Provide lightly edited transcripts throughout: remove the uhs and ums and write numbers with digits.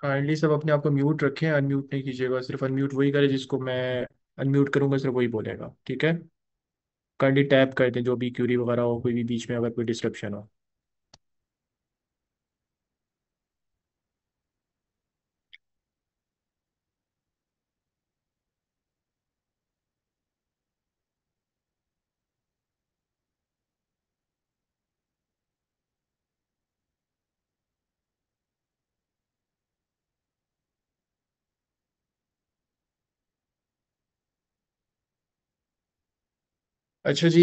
Kindly सब अपने आप को म्यूट रखें, अनम्यूट नहीं कीजिएगा। सिर्फ अनम्यूट वही करे जिसको मैं अनम्यूट करूंगा, सिर्फ वही बोलेगा, ठीक है। काइंडली टैप कर दें जो भी क्यूरी वगैरह हो, कोई भी बीच में अगर कोई डिस्ट्रप्शन हो। अच्छा जी,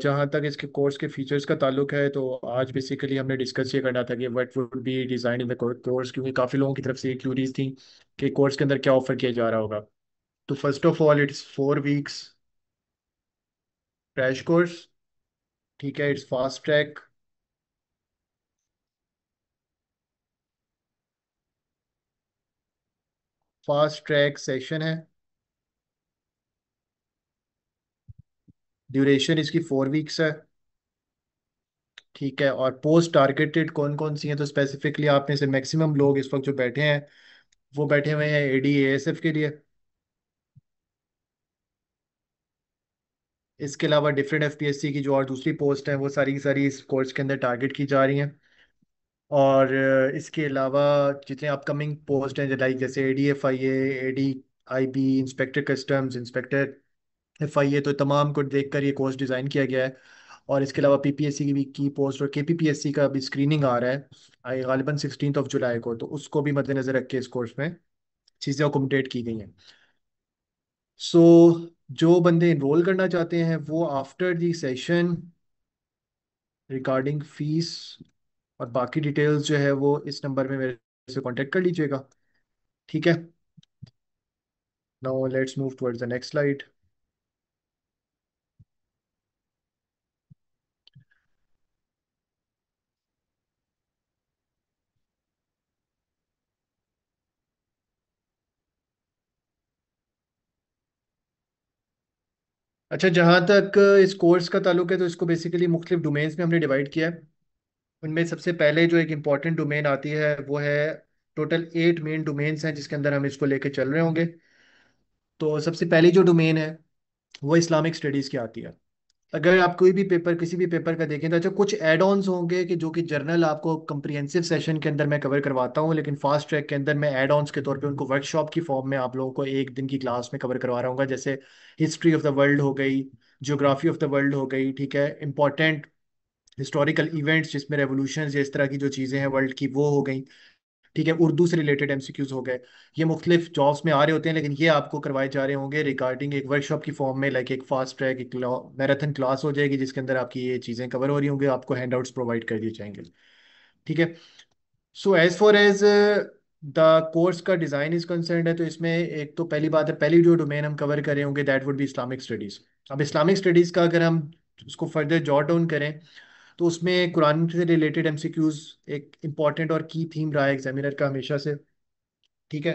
जहाँ तक इसके कोर्स के फीचर्स का ताल्लुक है, तो आज बेसिकली हमने डिस्कस ये करना था कि what would be design in the course, क्योंकि काफ़ी लोगों की तरफ से क्यूरीज थी कि कोर्स के अंदर क्या ऑफर किया जा रहा होगा। तो first of all, it's 4 weeks crash course. ठीक है, it's fast track. Fast track session है। ड्यूरेशन इसकी 4 वीक्स है। ठीक है, और पोस्ट टारगेटेड कौन कौन सी हैं, तो स्पेसिफिकली आप में से मैक्सिमम लोग इस वक्त जो बैठे हैं वो बैठे हुए हैं AD ASF के लिए। इसके अलावा डिफरेंट FPSC की जो और दूसरी पोस्ट हैं वो सारी की सारी इस कोर्स के अंदर टारगेट की जा रही हैं। और इसके अलावा जितने अपकमिंग पोस्ट हैं, लाइक जैसे AD FIA, AD IB, inspector customs, inspector FIA, तो तमाम को देखकर ये कोर्स डिज़ाइन किया गया है। और इसके अलावा PPSC की भी की पोस्ट और KPPSC का भी स्क्रीनिंग आ रहा है गालिबा 16 जुलाई को, तो उसको भी मद्देनजर रख के इस कोर्स में चीज़ें अकोमोडेट की गई हैं। सो जो बंदे इनरोल करना चाहते हैं वो after the session regarding fees और बाकी डिटेल्स जो है वो इस नंबर में मेरे से कांटेक्ट कर लीजिएगा। ठीक है। Now let's move towards the next slide. अच्छा, जहाँ तक इस कोर्स का ताल्लुक है, तो इसको बेसिकली मुख्तलिफ डोमेन्स में हमने डिवाइड किया है। उनमें सबसे पहले जो एक इम्पॉर्टेंट डोमेन आती है वो है, टोटल 8 मेन डोमेन्स हैं जिसके अंदर हम इसको लेके चल रहे होंगे। तो सबसे पहली जो डोमेन है वो इस्लामिक स्टडीज़ की आती है। अगर आप कोई भी पेपर, किसी भी पेपर का देखें, तो अच्छा कुछ एड ऑन्स होंगे कि जो कि जर्नल आपको कंप्रिहेंसिव सेशन के अंदर मैं कवर करवाता हूँ, लेकिन फास्ट ट्रैक के अंदर मैं एड ऑन्स के तौर पे उनको वर्कशॉप की फॉर्म में आप लोगों को एक दिन की क्लास में कवर करवा रहा हूँ। जैसे हिस्ट्री ऑफ द वर्ल्ड हो गई, ज्योग्राफी ऑफ द वर्ल्ड हो गई, ठीक है, इंपॉर्टेंट हिस्टोरिकल इवेंट्स जिसमें रेवोल्यूशन इस तरह की जो चीज़ें हैं वर्ल्ड की वो हो गई। ठीक है, उर्दू से रिलेटेड MCQs हो गए। ये मुख्तलिफ जॉब्स में आ रहे होते हैं, लेकिन ये आपको करवाए जा रहे होंगे रिगार्डिंग एक वर्कशॉप की फॉर्म में, लाइक एक फास्ट ट्रैक, एक मैराथन क्लास हो जाएगी जिसके अंदर आपकी ये चीज़ें कवर हो रही होंगी, आपको हैंडआउट्स प्रोवाइड कर दिए जाएंगे। ठीक है। So as far as the course का डिज़ाइन इज कंसर्न है, तो इसमें एक तो पहली बात है, पहली जो डोमेन हम कवर करें होंगे that would be Islamic studies. अब इस्लामिक स्टडीज़ का अगर हम उसको फर्दर जॉट डाउन करें, तो उसमें कुरान से रिलेटेड MCQs एक इम्पॉर्टेंट और की थीम रहा है एग्जामिनर का हमेशा से। ठीक है।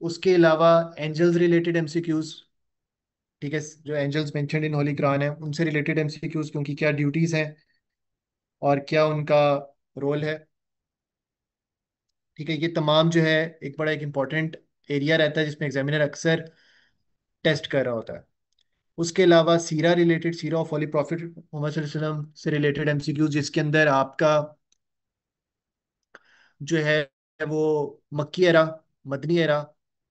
उसके अलावा एंजल्स रिलेटेड MCQs। ठीक है, जो angels mentioned in holy Quran है उनसे रिलेटेड MCQs, क्योंकि क्या ड्यूटीज हैं और क्या उनका रोल है। ठीक है, ये तमाम जो है एक बड़ा एक इम्पॉर्टेंट एरिया रहता है जिसमें एग्जामिनर अक्सर टेस्ट कर रहा होता है। उसके अलावा सीरा related, Sira of holy prophet Mohammad सल्लल्लाहु अलैहि वसल्लम से रिलेटेड MCQs, जिसके अंदर आपका जो है वो मक्की एरा, मदनी एरा,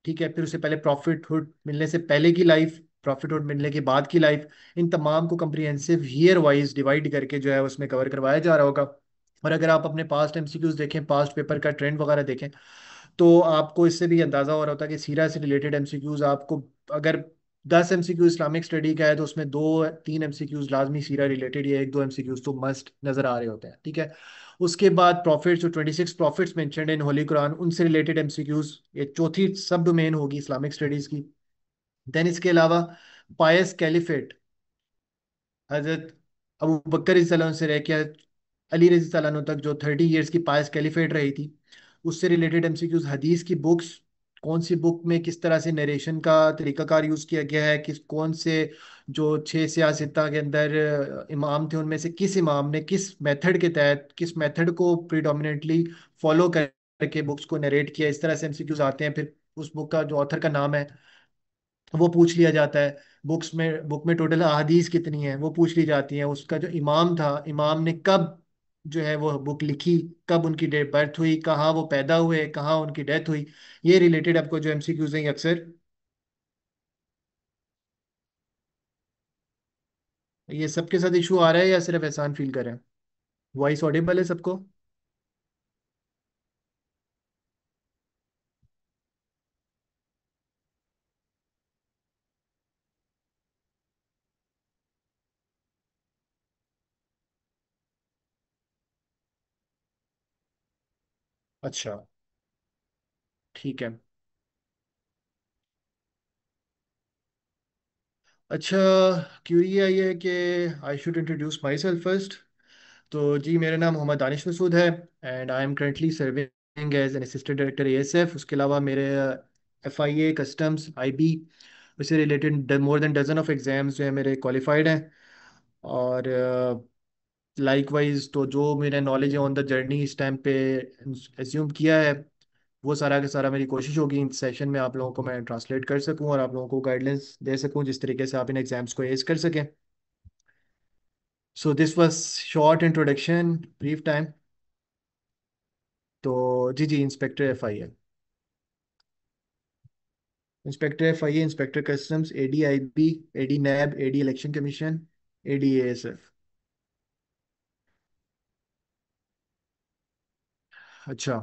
ठीक है, फिर उससे पहले प्रॉफिटहुड मिलने से पहले की लाइफ, प्रॉफिटहुड मिलने के बाद की लाइफ, इन तमाम को कंप्रिहेंसिव ईयर वाइज डिवाइड करके जो है उसमें कवर करवाया जा रहा होगा। और अगर आप अपने पास्ट MCQs देखें, पास्ट पेपर का ट्रेंड वगैरह देखें, तो आपको इससे भी अंदाजा हो रहा होता है कि सीरा से रिलेटेड MCQs आपको, अगर 10 MCQ इस्लामिक स्टडी का है तो उसमें 2 3 MCQs लाजमी सीरा रिलेटेड, या 1 2 MCQs तो मस्ट नजर आ रहे होते हैं। ठीक है। उसके बाद प्रॉफिट्स, जो 26 profits mentioned in holy Quran, उनसे रिलेटेड MCQs, ये चौथी सब डोमेन होगी इस्लामिक स्टडीज की। देन इसके अलावा पायस कैलिफेट, हजरत अबू बकर रज़ी अल्लाह अन्हु से रह के अली रज़ी अल्लाह अन्हु तक जो 30 ईयर्स की पायस कैलिफेट रही थी, उससे रिलेटेड MCQs, हदीस की बुक्स, कौन सी बुक में किस तरह से नरेशन का तरीकाकार यूज़ किया गया है, किस कौन से जो 6 सियासत्ता के अंदर इमाम थे उनमें से किस इमाम ने किस मेथड के तहत, किस मेथड को प्रिडोमिनेटली फॉलो कर करके बुक्स को नरेट किया, इस तरह से एमसीक्यूज आते हैं। फिर उस बुक का जो ऑथर का नाम है वो पूछ लिया जाता है। बुक में टोटल अहादीस कितनी है वो पूछ ली जाती है। उसका जो इमाम था, इमाम ने कब जो है वो बुक लिखी, कब उनकी डेट बर्थ हुई, कहाँ वो पैदा हुए, कहाँ उनकी डेथ हुई, ये रिलेटेड आपको जो एमसीक्यूज हैं अक्सर। ये सबके साथ इशू आ रहा है या सिर्फ एहसान फील कर रहे हैं? वॉइस ऑडिबल है सबको? अच्छा, ठीक है। अच्छा, क्यूरी आई है कि I should introduce myself first. तो जी, मेरा नाम मोहम्मद दानिश मसूद है, and I am currently serving as an assistant director ASF. उसके अलावा मेरे एफआईए, कस्टम्स, आईबी, उससे related more than dozen of exams जो है मेरे क्वालिफाइड हैं। और लाइकवाइज तो जो मेरा नॉलेज है ऑन द जर्नी इस टाइम पे एज्यूम किया है, वो सारा का सारा मेरी कोशिश होगी इन सेशन में आप लोगों को मैं ट्रांसलेट कर सकूं और आप लोगों को गाइडलाइंस दे सकूं जिस तरीके से आप इन एग्जाम्स को एज कर सकें। So this was short introduction, brief time. तो जी जी, inspector FIA, inspector FIA, inspector customs, ADIB, AD NAB, AD election commission, ADASF. अच्छा,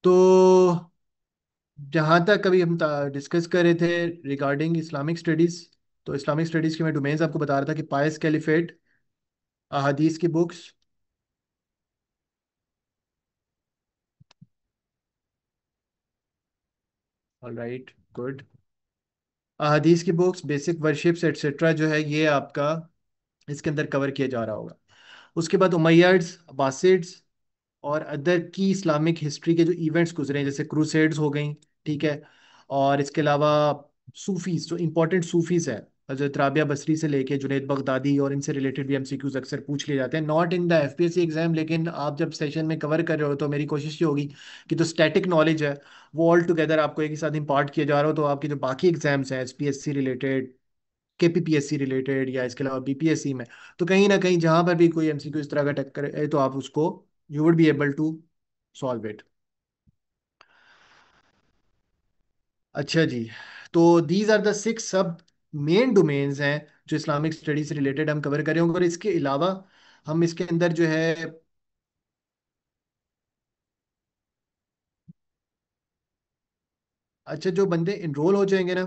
तो जहाँ तक अभी हम डिस्कस कर रहे थे रिगार्डिंग इस्लामिक स्टडीज़, तो इस्लामिक स्टडीज़ के मैं डोमेन्स आपको बता रहा था कि पायस कैलिफेट, अहादीस की बुक्स। Alright, good. अहादीस की बुक्स, बेसिक वर्शिप्स एटसेट्रा जो है ये आपका इसके अंदर कवर किया जा रहा होगा। उसके बाद उमैयड्स, अब्बासिड्स और अदर की इस्लामिक हिस्ट्री के जो इवेंट्स गुजरे हैं जैसे क्रूसेड्स हो गई, ठीक है। और इसके अलावा सूफीज, जो इंपॉर्टेंट सूफीज हैं, हजरत राबिया बसरी से लेके जुनैद बगदादी, और इनसे रिलेटेड भी एमसीक्यूज अक्सर पूछ लिए जाते हैं, not in the FPSC exam, लेकिन आप जब सेशन में कवर कर रहे हो तो मेरी कोशिश ये होगी कि जो स्टैटिक नॉलेज है वो ऑल टुगेदर आपको एक ही साथ इम्पार्ट किया जा रहा हो, तो आपके जो बाकी एग्जाम्स हैं एसपीएससी रिलेटेड, केपीपीएससी रिलेटेड, या इसके अलावा बीपीएससी में, तो कहीं ना कहीं जहां पर भी कोई एमसीक्यू इस तरह का टक्कर है तो आप उसको you would be able to solve it. अच्छा जी, तो these are the six sub main domains हैं जो इस्लामिक स्टडीज से रिलेटेड हम कवर करेंगे। और इसके अलावा हम इसके अंदर जो है, अच्छा, जो बंदे इनरोल हो जाएंगे ना,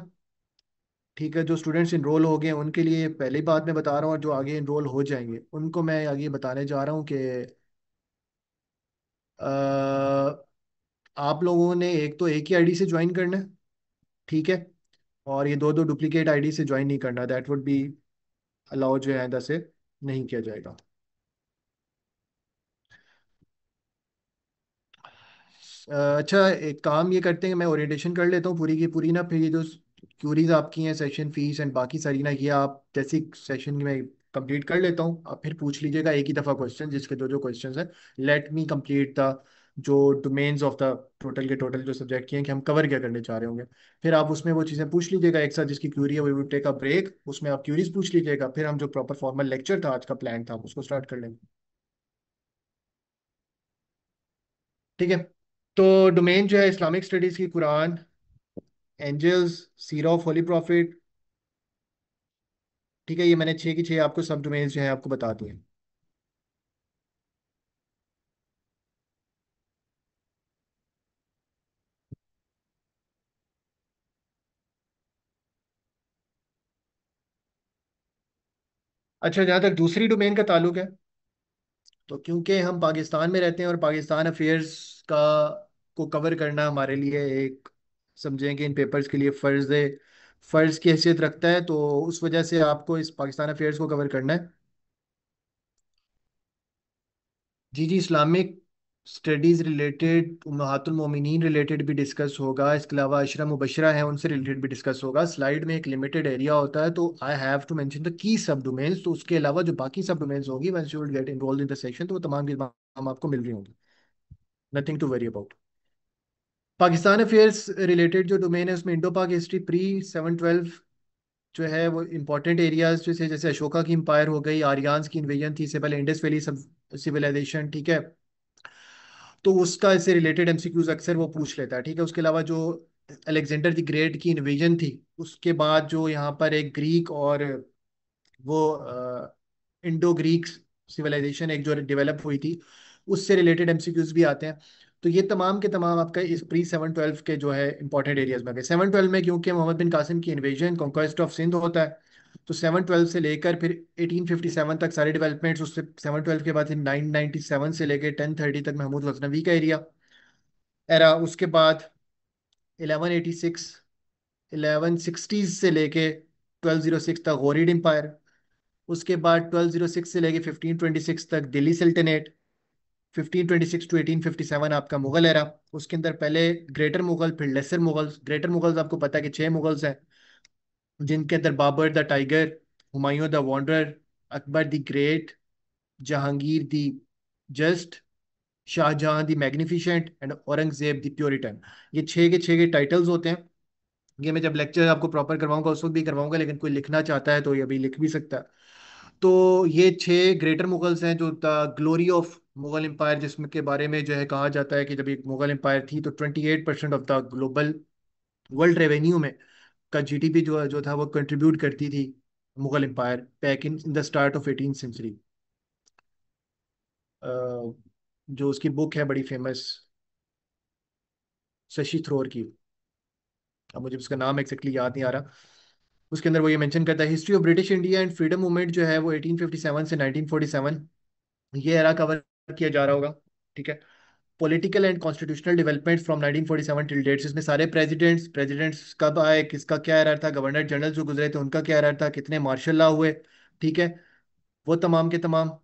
ठीक है, जो स्टूडेंट्स इनरोल हो गए हैं उनके लिए पहली बात मैं बता रहा हूँ, और जो आगे इनरोल हो जाएंगे उनको मैं आगे बताने जा रहा हूँ कि आप लोगों ने एक तो एक ही आईडी से ज्वाइन करना है, ठीक है। और ये दो दो डुप्लीकेट आईडी से ज्वाइन नहीं करना, दैट वुड बी अलाउ, जो है आइंदा से नहीं किया जाएगा। अच्छा, एक काम ये करते हैं, मैं ओरिएंटेशन कर लेता हूँ पूरी की पूरी ना, फिर ये जो क्यूरीज आपकी हैं, सेशन फीस एंड बाकी सारी ना, ये आप जैसे सेशन में कंप्लीट कर लेता हूँ, आप फिर पूछ लीजिएगा एक ही दफ़ा क्वेश्चन, जिसके जो जो क्वेश्चन हैं। लेट मी कंप्लीट द जो डोमेन्स ऑफ द टोटल के टोटल जो सब्जेक्ट की हैं कि हम कवर क्या करने चाह रहे होंगे। फिर आप उसमें वो चीज़ें पूछ लीजिएगा एक साथ, जिसकी क्यूरी है we will take a break, उसमें आप क्यूरीज पूछ लीजिएगा, फिर हम जो प्रॉपर फॉर्मल लेक्चर था आज का प्लान था उसको स्टार्ट कर लेंगे। ठीक है, तो डोमेन जो है इस्लामिक स्टडीज़ की, Quran, angels, Sira of holy prophet, ठीक है। ये मैंने छः की छः आपको सब डोमेन्स जो है आपको बता दिए। अच्छा, जहाँ तक दूसरी डोमेन का ताल्लुक है, तो क्योंकि हम पाकिस्तान में रहते हैं और पाकिस्तान अफेयर्स का को कवर करना हमारे लिए एक, समझें कि इन पेपर्स के लिए फ़र्ज़ की हैसियत रखता है, तो उस वजह से आपको इस पाकिस्तान अफेयर्स को कवर करना है। जी जी, इस्लामिक स्टडीज़ रिलेटेड, उम्महातुल मोमिनीन रिलेटेड भी डिस्कस होगा, इसके अलावा अशरा मुबशरा है उनसे रिलेटेड भी डिस्कस होगा। स्लाइड में एक लिमिटेड एरिया होता है, तो I have to mention the key sub domains, तो उसके अलावा जो बाकी सब डोमेन्स होगी once you will get involve in the section, तो वो तमाम की तमाम आपको मिल रही होंगी। Nothing to worry about. Pakistan affairs related जो डोमेन है उसमें इंडो पाक हिस्ट्री प्री 712 जो है वो इंपॉर्टेंट एरियाज जैसे जैसे अशोका की एम्पायर हो गई, आर्यंस की इन्वेजन थी, इससे पहले इंडस वैली सब सिविलाइजेशन, ठीक है। तो उसका इससे रिलेटेड एमसीक्यूज अक्सर वो पूछ लेता है, ठीक है। उसके अलावा जो अलेक्जेंडर द ग्रेट की इन्वेजन थी, उसके बाद जो यहाँ पर एक ग्रीक और वो इंडो ग्रीक सिविलाइजेशन एक जो डेवलप हुई थी, उससे रिलेटेड एमसीक्यूज भी आते हैं। तो ये तमाम के तमाम आपका इस प्री 712 के जो है इंपॉर्टेंट एरियाज में गए। 712 में क्योंकि मोहम्मद बिन कासिम की इन्वेजन कॉन्क्वेस्ट ऑफ सिंध होता है, तो 712 से लेकर फिर 1857 तक सारे डेवलपमेंट्स, उससे 712 के बाद फिर 997 से लेकर 1030 तक महमूद गजनवी का एरिया एरा। उसके बाद 1186 1160 से लेके 1206 तक गौरीड एम्पायर। उसके बाद 1206 से लेके 1526 तक दिल्ली सल्तनत। 1526 टू 1857 आपका मुगल एरा। उसके अंदर पहले ग्रेटर मुगल, फिर लेसर मुगल्स। ग्रेटर मुगल्स आपको पता है कि 6 मुगल्स हैं, जिनके अंदर Babur the tiger, Humayun the wanderer, Akbar the great, Jahangir the just, Shahjahan the magnificent and Aurangzeb the puritan. ये 6 के 6 के टाइटल्स होते हैं। ये मैं जब लेक्चर आपको प्रॉपर करवाऊंगा उस वक्त भी करवाऊंगा, लेकिन कोई लिखना चाहता है तो ये अभी लिख भी सकता है। तो ये 6 ग्रेटर मुगल्स हैं, जो the glory of Mughal empire, जिसमें के बारे में जो है कहा जाता है कि जब एक मुगल एम्पायर थी तो 28% of the global world revenue में का जीडीपी जो था वो कंट्रीब्यूट करती थी Mughal empire back in the start of 18th century. जो उसकी बुक है बड़ी फेमस, शशि थ्रोर की, अब मुझे उसका नाम एक्जेक्टली याद नहीं आ रहा। उसके अंदर वो ये मेंशन करता है history of British India and freedom movement जो है वो 1857 से 1947 ये एरा कवर किया जा रहा होगा, ठीक है। Political and constitutional development from 1947 till dates, इसमें सारे प्रेसिडेंट्स कब आए, किसका क्या एरा था, गवर्नर जनरल जो गुजरे थे उनका क्या एरा था, कितने मार्शल लॉ हुए, ठीक है, वो तमाम के तमाम,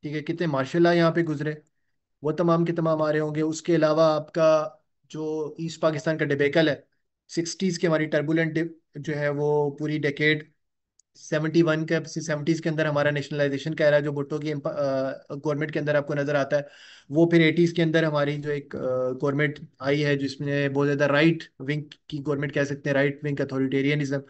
ठीक है, कितने मार्शल लॉ यहाँ पे गुजरे, वो तमाम के तमाम आ रहे होंगे। उसके अलावा आपका जो ईस्ट पाकिस्तान का डिबेकल है, 60s की हमारी टर्बुलेंट जो है वो पूरी डेकेड, 71 के 70s के अंदर हमारा नेशनलाइजेशन का era जो भुट्टो की गवर्नमेंट के अंदर आपको नजर आता है, वो फिर 80s के अंदर हमारी जो एक गवर्नमेंट आई है जिसमें बहुत ज्यादा राइट विंग की गवर्नमेंट कह सकते हैं, राइट विंग अथॉरिटेरियनिज्म।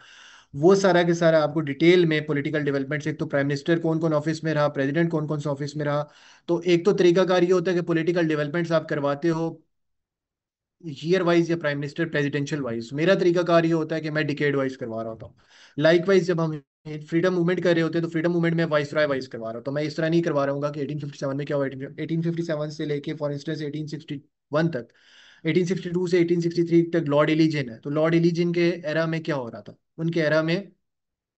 वो सारा के सारा आपको डिटेल में पॉलिटिकल डेवलपमेंट्स, एक तो प्राइम मिनिस्टर कौन कौन ऑफिस में रहा, प्रेसिडेंट कौन कौन सा ऑफिस में रहा। तो एक तो तरीकाकार ये होता है कि पॉलिटिकल डेवलपमेंट्स आप करवाते हो ईयर वाइज या प्राइम मिनिस्टर प्रेसिडेंशियल वाइज। मेरा तरीकाकार ये होता है कि मैं डिकेड वाइज करवा रहा होता हूँ। लाइक वाइज जब हम फ्रीडम मूवमेंट कर रहे होते हैं तो फ्रीडम मूवमेंट में वाइस राय वाइज करवा रहा हूँ, तो मैं इस तरह नहीं करवा रहा हूँ कि 1857 में क्या हुआ, 1857 से लेके फॉर इंस्टेंस 1861 तक, 1862 से 1863 तक लॉर्ड एलिजिन है, तो लॉर्ड एलिजिन के एरा में क्या हो रहा था, उनके एरा में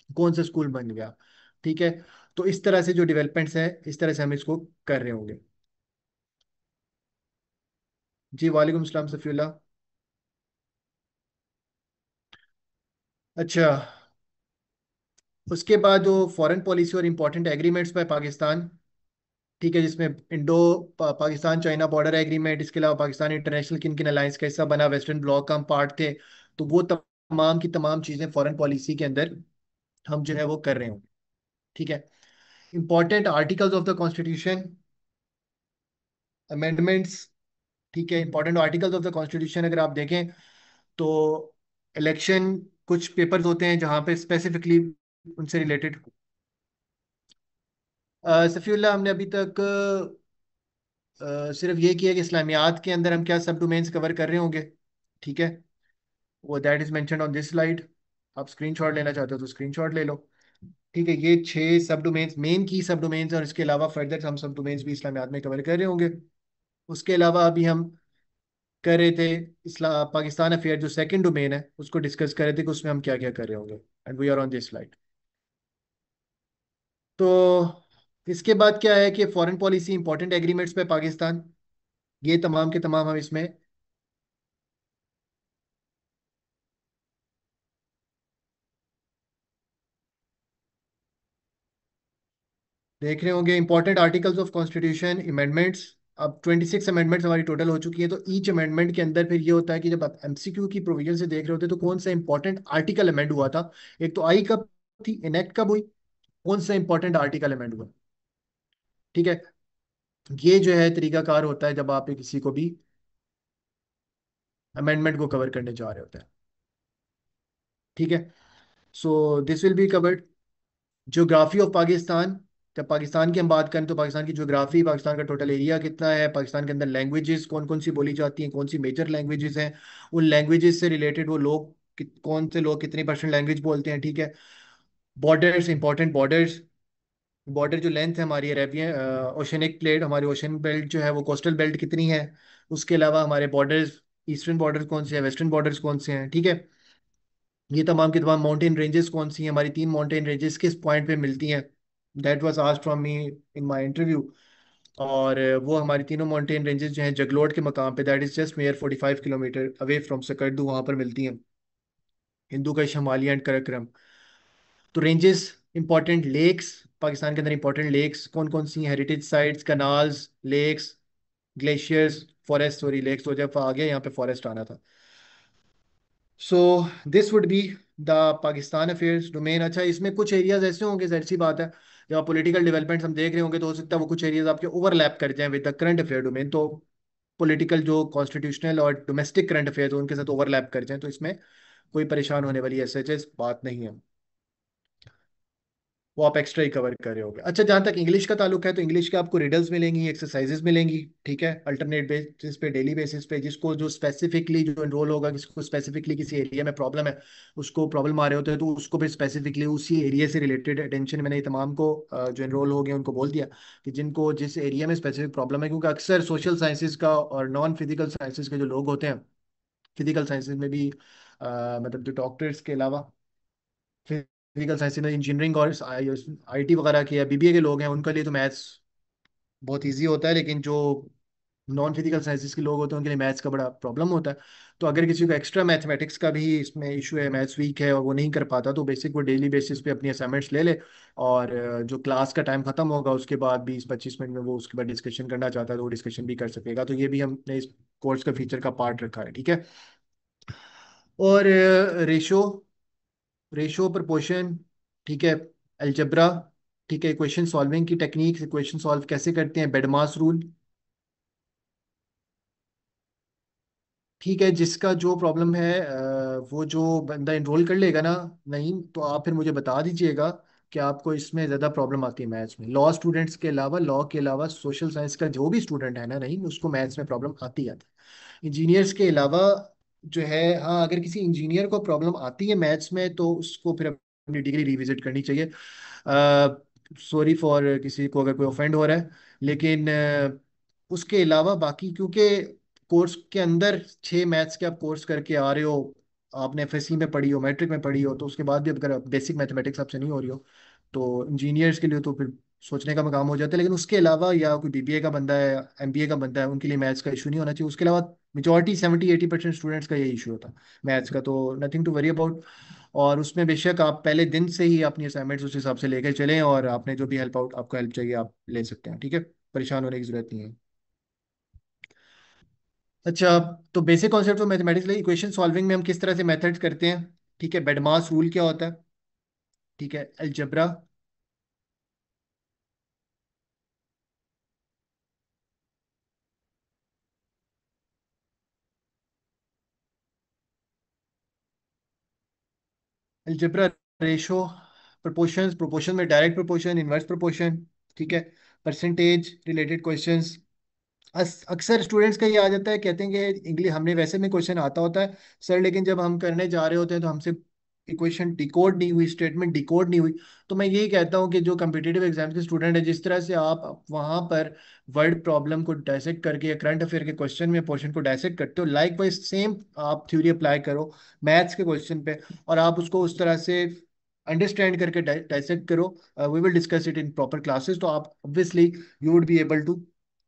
कौन सा स्कूल बन गया, ठीक है। तो इस तरह से जो डेवलपमेंट्स है इस तरह से हम इसको कर रहे होंगे। जी वालेकुम सलाम सफ़ीउल्लाह। अच्छा, उसके बाद जो फॉरेन पॉलिसी और इंपॉर्टेंट एग्रीमेंट्स पर पाकिस्तान, ठीक है, जिसमें पाकिस्तान चाइना बॉर्डर एग्रीमेंट, इसके अलावा पाकिस्तान इंटरनेशनल किन किन अलायंस का हिस्सा बना, वेस्टर्न ब्लॉक का हम पार्ट थे, तो वो तमाम की तमाम चीज़ें फॉरेन पॉलिसी के अंदर हम जो है वो कर रहे होंगे, ठीक है। Important articles of the constitution, amendments, ठीक है। Important articles of the constitution अगर आप देखें तो इलेक्शन, कुछ पेपर्स होते हैं जहाँ पे स्पेसिफिकली उनसे रिलेटेड। सफ़ीउल्लाह, हमने अभी तक सिर्फ ये किया कि इस्लामियात के अंदर हम क्या सब डोमेन्स कवर कर रहे होंगे, ठीक है। वो that is mentioned on this slide. आप स्क्रीनशॉट लेना चाहते हो तो स्क्रीनशॉट ले लो, ठीक है। ये 6 सब डोमेन्स, मेन की सब डोमेन्स, और इसके अलावा फर्दर हम सब डोमेन्स भी इस्लामियात में कवर कर रहे होंगे। उसके अलावा अभी हम कर रहे थे इस्लाम पाकिस्तान अफेयर जो सेकंड डोमेन है उसको डिस्कस कर रहे थे कि उसमें हम क्या क्या कर रहे होंगे, and we are on this slide. तो इसके बाद क्या है कि फॉरेन पॉलिसी इंपॉर्टेंट एग्रीमेंट्स पे पाकिस्तान, ये तमाम के तमाम हम इसमें देख रहे होंगे। Important articles of constitution amendments, अब 26 अमेंडमेंट्स हमारी टोटल हो चुकी है। तो ईच अमेंडमेंट के अंदर फिर ये होता है कि जब आप एमसीक्यू की प्रोविजन से देख रहे होते हैं तो कौन सा इंपॉर्टेंट आर्टिकल अमेंड हुआ था। एक तो आई कब थी, इनेक्ट कब हुई, कौन सा इंपॉर्टेंट आर्टिकल अमेंड हुआ। ठीक है, ये जो है तरीकाकार होता है जब आप किसी को भी अमेंडमेंट को कवर करने जा रहे होते हैं। ठीक है, so this will be covered. Geography of Pakistan, जब पाकिस्तान की हम बात करें तो पाकिस्तान की ज्योग्राफी, पाकिस्तान का टोटल एरिया कितना है, पाकिस्तान के अंदर लैंग्वेजेस कौन कौन सी बोली जाती हैं, कौन सी मेजर लैंग्वेजेस हैं, उन लैंग्वेजेस से रिलेटेड वो लोग कौन से लोग कितनी परसेंट लैंग्वेज बोलते हैं। ठीक है, बॉर्डर्स, इंपॉर्टेंट बॉर्डर्स, बॉर्डर जो लेंथ है हमारी अरेबियन ओशनिक प्लेट, हमारी ओशन बेल्ट जो है वो कोस्टल बेल्ट कितनी है, उसके अलावा हमारे बॉर्डर्स, ईस्टर्न बॉर्डर्स कौन से हैं, वेस्टर्न बॉर्डर्स कौन से हैं। ठीक है, ये तमाम की तमाम माउंटेन रेंजेस कौन सी हैं, हमारी तीन माउंटेन रेंजेस किस पॉइंट पे मिलती हैं, that was asked from me in my interview. और वो हमारी तीनों माउंटेन रेंजेस जो हैं जगलोट के मकाम पे, that is just mere 45 kilometre away from Skardu, वहां पर मिलती हैं, हिंदू का शमाली एंड कराक्रम। तो रेंजेस, इंपॉर्टेंट लेक्स, पाकिस्तान के अंदर इंपॉर्टेंट लेक्स कौन कौन सी हैं, heritage sites, canals, lakes, glaciers, forest, sorry lakes तो जब आ गया, यहाँ पे फॉरेस्ट आना था। So this would be the Pakistan affairs domain. अच्छा, इसमें कुछ एरियाज ऐसे होंगे, जाहिर सी बात है, जब आप पॉलिटिकल डेवलपमेंट्स हम देख रहे होंगे तो हो सकता है वो कुछ एरियाज आपके ओवरलैप कर जाएं with the current affair domain, तो पॉलिटिकल जो कॉन्स्टिट्यूशनल और डोमेस्टिक करंट अफेयर उनके साथ ओवरलैप कर जाएं, तो इसमें कोई परेशान होने वाली ऐसे बात नहीं है, वो आप एक्स्ट्रा ही कवर कर रहे होगे। अच्छा, जहाँ तक इंग्लिश का ताल्लुक है तो इंग्लिश के आपको रिडल्स मिलेंगी, एक्सरसाइजेस मिलेंगी। ठीक है, अल्टरनेट बेसिस पे, डेली बेसिस पे, जिसको जो स्पेसिफिकली जो एनरोल होगा, किसको स्पेसिफिकली किसी एरिया में प्रॉब्लम है, उसको प्रॉब्लम आ रहे होते हैं तो उसको भी स्पेसिफिकली उसी एरिया से रिलेटेड अटेंशन, मैंने ये तमाम को जो एनरोल हो गए उनको बोल दिया कि जिनको जिस एरिया में स्पेसिफिक प्रॉब्लम है, क्योंकि अक्सर सोशल साइंसेज का और नॉन फिजिकल साइंसेज के जो लोग होते हैं, फिजिकल साइंसेज में भी मतलब जो डॉक्टर्स के अलावा फिजिकल साइंस में इंजीनियरिंग और आईटी वगैरह के या बीबीए के लोग हैं, उनके लिए तो मैथ्स बहुत इजी होता है, लेकिन जो नॉन फिजिकल साइंसेज के लोग होते हैं उनके लिए मैथ्स का बड़ा प्रॉब्लम होता है। तो अगर किसी को एक्स्ट्रा मैथमेटिक्स का भी इसमें इशू है, मैथ्स वीक है और वो नहीं कर पाता, तो बेसिक वो डेली बेसिस पे अपनी असाइनमेंट्स ले ले, और जो क्लास का टाइम खत्म होगा उसके बाद 20-25 मिनट में वो उसके बाद डिस्कशन करना चाहता है तो वो डिस्कशन भी कर सकेगा। तो ये भी हमने इस कोर्स का फीचर का पार्ट रखा है। ठीक है, और रेशो, रेशो प्रपोर्शन, ठीक है, अलजबरा, ठीक है, इक्वेशन सॉल्विंग की टेक्निक, इक्वेशन सॉल्व कैसे करते हैं, बेडमास रूल। ठीक है, जिसका जो प्रॉब्लम है वो जो बंदा इनरोल कर लेगा ना, नहीं तो आप फिर मुझे बता दीजिएगा कि आपको इसमें ज़्यादा प्रॉब्लम आती है मैथ्स में। लॉ स्टूडेंट्स के अलावा, लॉ के अलावा सोशल साइंस का जो भी स्टूडेंट है ना, नहीं उसको मैथ्स में प्रॉब्लम आती आती है। इंजीनियर्स के अलावा जो है, हाँ अगर किसी इंजीनियर को प्रॉब्लम आती है मैथ्स में तो उसको फिर अपनी डिग्री रिविजिट करनी चाहिए। सॉरी फॉर किसी को अगर कोई ऑफेंड हो रहा है, लेकिन उसके अलावा बाकी, क्योंकि कोर्स के अंदर 6 मैथ्स के आप कोर्स करके आ रहे हो, आपने एफएससी में पढ़ी हो, मैट्रिक में पढ़ी हो, तो उसके बाद भी अगर बेसिक मैथमेटिक्स आपसे नहीं हो रही हो तो इंजीनियर्स के लिए तो फिर सोचने का मकाम हो जाता है। लेकिन उसके अलावा, या कोई बीबीए का बंदा है, एमबीए का बंदा है, उनके लिए मैथ्स का इशू नहीं होना चाहिए। उसके अलावा मेजॉरिटी 70-80% स्टूडेंट्स का यही इशू होता है मैथ्स का, तो नथिंग टू वरी अबाउट। और उसमें बेशक आप पहले दिन से ही अपनी असाइनमेंट्स उस हिसाब से लेकर चलें, और आपने जो भी हेल्प आउट, आपको हेल्प चाहिए आप ले सकते हैं। ठीक है, परेशान होने की जरूरत नहीं है। अच्छा, तो basic concept of mathematics, equation solving में हम किस तरह से मेथड्स करते हैं। ठीक है, बेडमास रूल क्या होता है, ठीक है, algebra, algebra, ratio, proportions, proportion में डायरेक्ट प्रोपोर्शन, इनवर्स प्रोपोर्शन, ठीक है, परसेंटेज रिलेटेड क्वेश्चंस। अक्सर स्टूडेंट्स का ये आ जाता है, कहते हैं कि इंग्लिश हमने वैसे में क्वेश्चन आता होता है सर, लेकिन जब हम करने जा रहे होते हैं तो हमसे इक्वेशन डिकोड नहीं हुई, स्टेटमेंट डिकोड नहीं हुई। तो मैं यही कहता हूँ कि जो कम्पिटिटिव एग्जाम के स्टूडेंट है, जिस तरह से आप वहाँ पर वर्ड प्रॉब्लम को डायसेक्ट करके या करंट अफेयर के क्वेश्चन में पोर्शन को डायसेक्ट करते हो, लाइक वाइज सेम आप थ्योरी अप्लाई करो मैथ्स के क्वेश्चन पे, और आप उसको उस तरह से अंडरस्टैंड करके डायसेक्ट करो। We will discuss it in proper classes, तो आप obviously you would be able to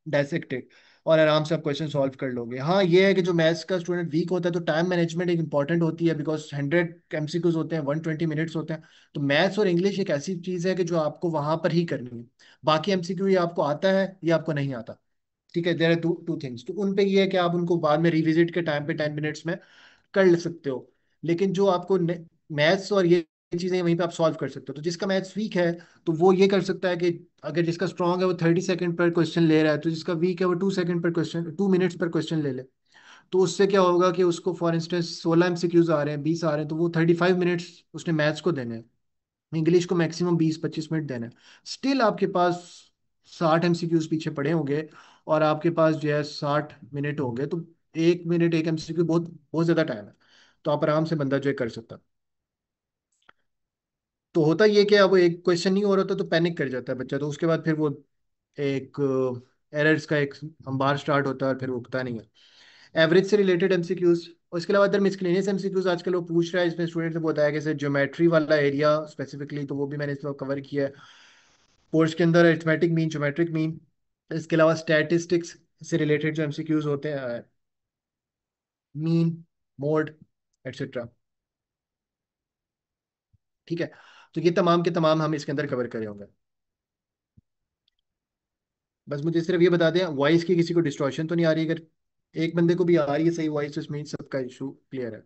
dissect it और आराम से आप क्वेश्चन सॉल्व कर लोगे। हाँ ये है कि जो मैथ्स का स्टूडेंट वीक होता है तो टाइम मैनेजमेंट एक इंपॉर्टेंट होती है, बिकॉज 100 एमसीक्यूज होते हैं, 120 मिनट्स होते हैं। तो मैथ्स और इंग्लिश एक ऐसी चीज़ है कि जो आपको वहां पर ही करनी है। बाकी एमसीक्यू ये आपको आता है, ये आपको नहीं आता। ठीक है, there are two two things, तो उन पे ये है कि आप उनको बाद में रिविजिट के टाइम पे 10 मिनट्स में कर ले सकते हो। लेकिन जो आपको मैथ्स और ये चीजें वहीं पे आप सॉल्व कर सकते हो। तो जिसका मैथ्स वीक है तो वो ये कर सकता है कि अगर जिसका स्ट्रांग है वो 30 सेकंड पर क्वेश्चन ले रहा है, तो जिसका वीक है वो 2 सेकंड पर क्वेश्चन, 2 मिनट्स पर क्वेश्चन ले ले। तो उससे क्या होगा कि उसको फॉर इंस्टेंस 16 MCQs आ रहे हैं, 20 आ रहे हैं, तो वो 35 मिनट्स उसने मैथ्स को देने हैं, इंग्लिश को मैक्सिमम 20-25 मिनट देना है। स्टिल आपके पास 60 MCQs पीछे पड़े होंगे, और आपके पास जो है 60 मिनट होंगे, तो 1 मिनट 1 MCQ बहुत बहुत ज्यादा टाइम है। तो आप आराम से बंदा जो है कर सकता है। तो होता ये कि अब एक क्वेश्चन नहीं हो रहा था तो पैनिक कर जाता है बच्चा, तो उसके बाद फिर वो एक एरर्स का एक अंबार स्टार्ट होता है और फिर वो उगता नहीं है। एवरेज से रिलेटेड एमसीक्यूज, और इसके अलावा अदर मिसलेनियस एमसीक्यूज आजकल वो पूछ रहा है, इसमें स्टूडेंट ने बताया कि सर ज्योमेट्री वाला एरिया स्पेसिफिकली, तो वो भी मैंने इस वक्त कवर किया है कोर्स के अंदर, अरिथमेटिक मीन, ज्योमेट्रिक मीन। इसके अलावा स्टैटिस्टिक्स से रिलेटेड जो एमसीक्यूज होते हैं, मीन, मोड, एटसेट्रा। ठीक है, तो ये तमाम के तमाम हम इसके अंदर कवर करे होंगे। बस मुझे सिर्फ ये बता दें वॉइस की किसी को डिस्टॉर्शन तो नहीं आ रही? अगर एक बंदे को भी आ रही है सही वॉइस, तो इसमें सबका इशू क्लियर है।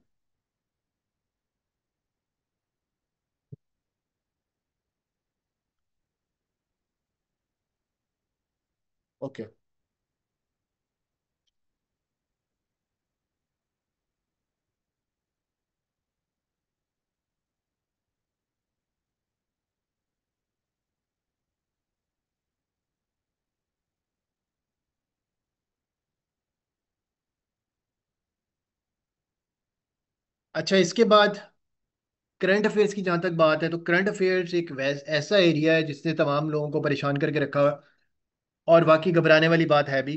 ओके। अच्छा, इसके बाद करंट अफेयर्स की जहाँ तक बात है, तो करंट अफेयर्स एक ऐसा एरिया है जिसने तमाम लोगों को परेशान करके रखा हुआ है, और वाकई घबराने वाली बात है भी।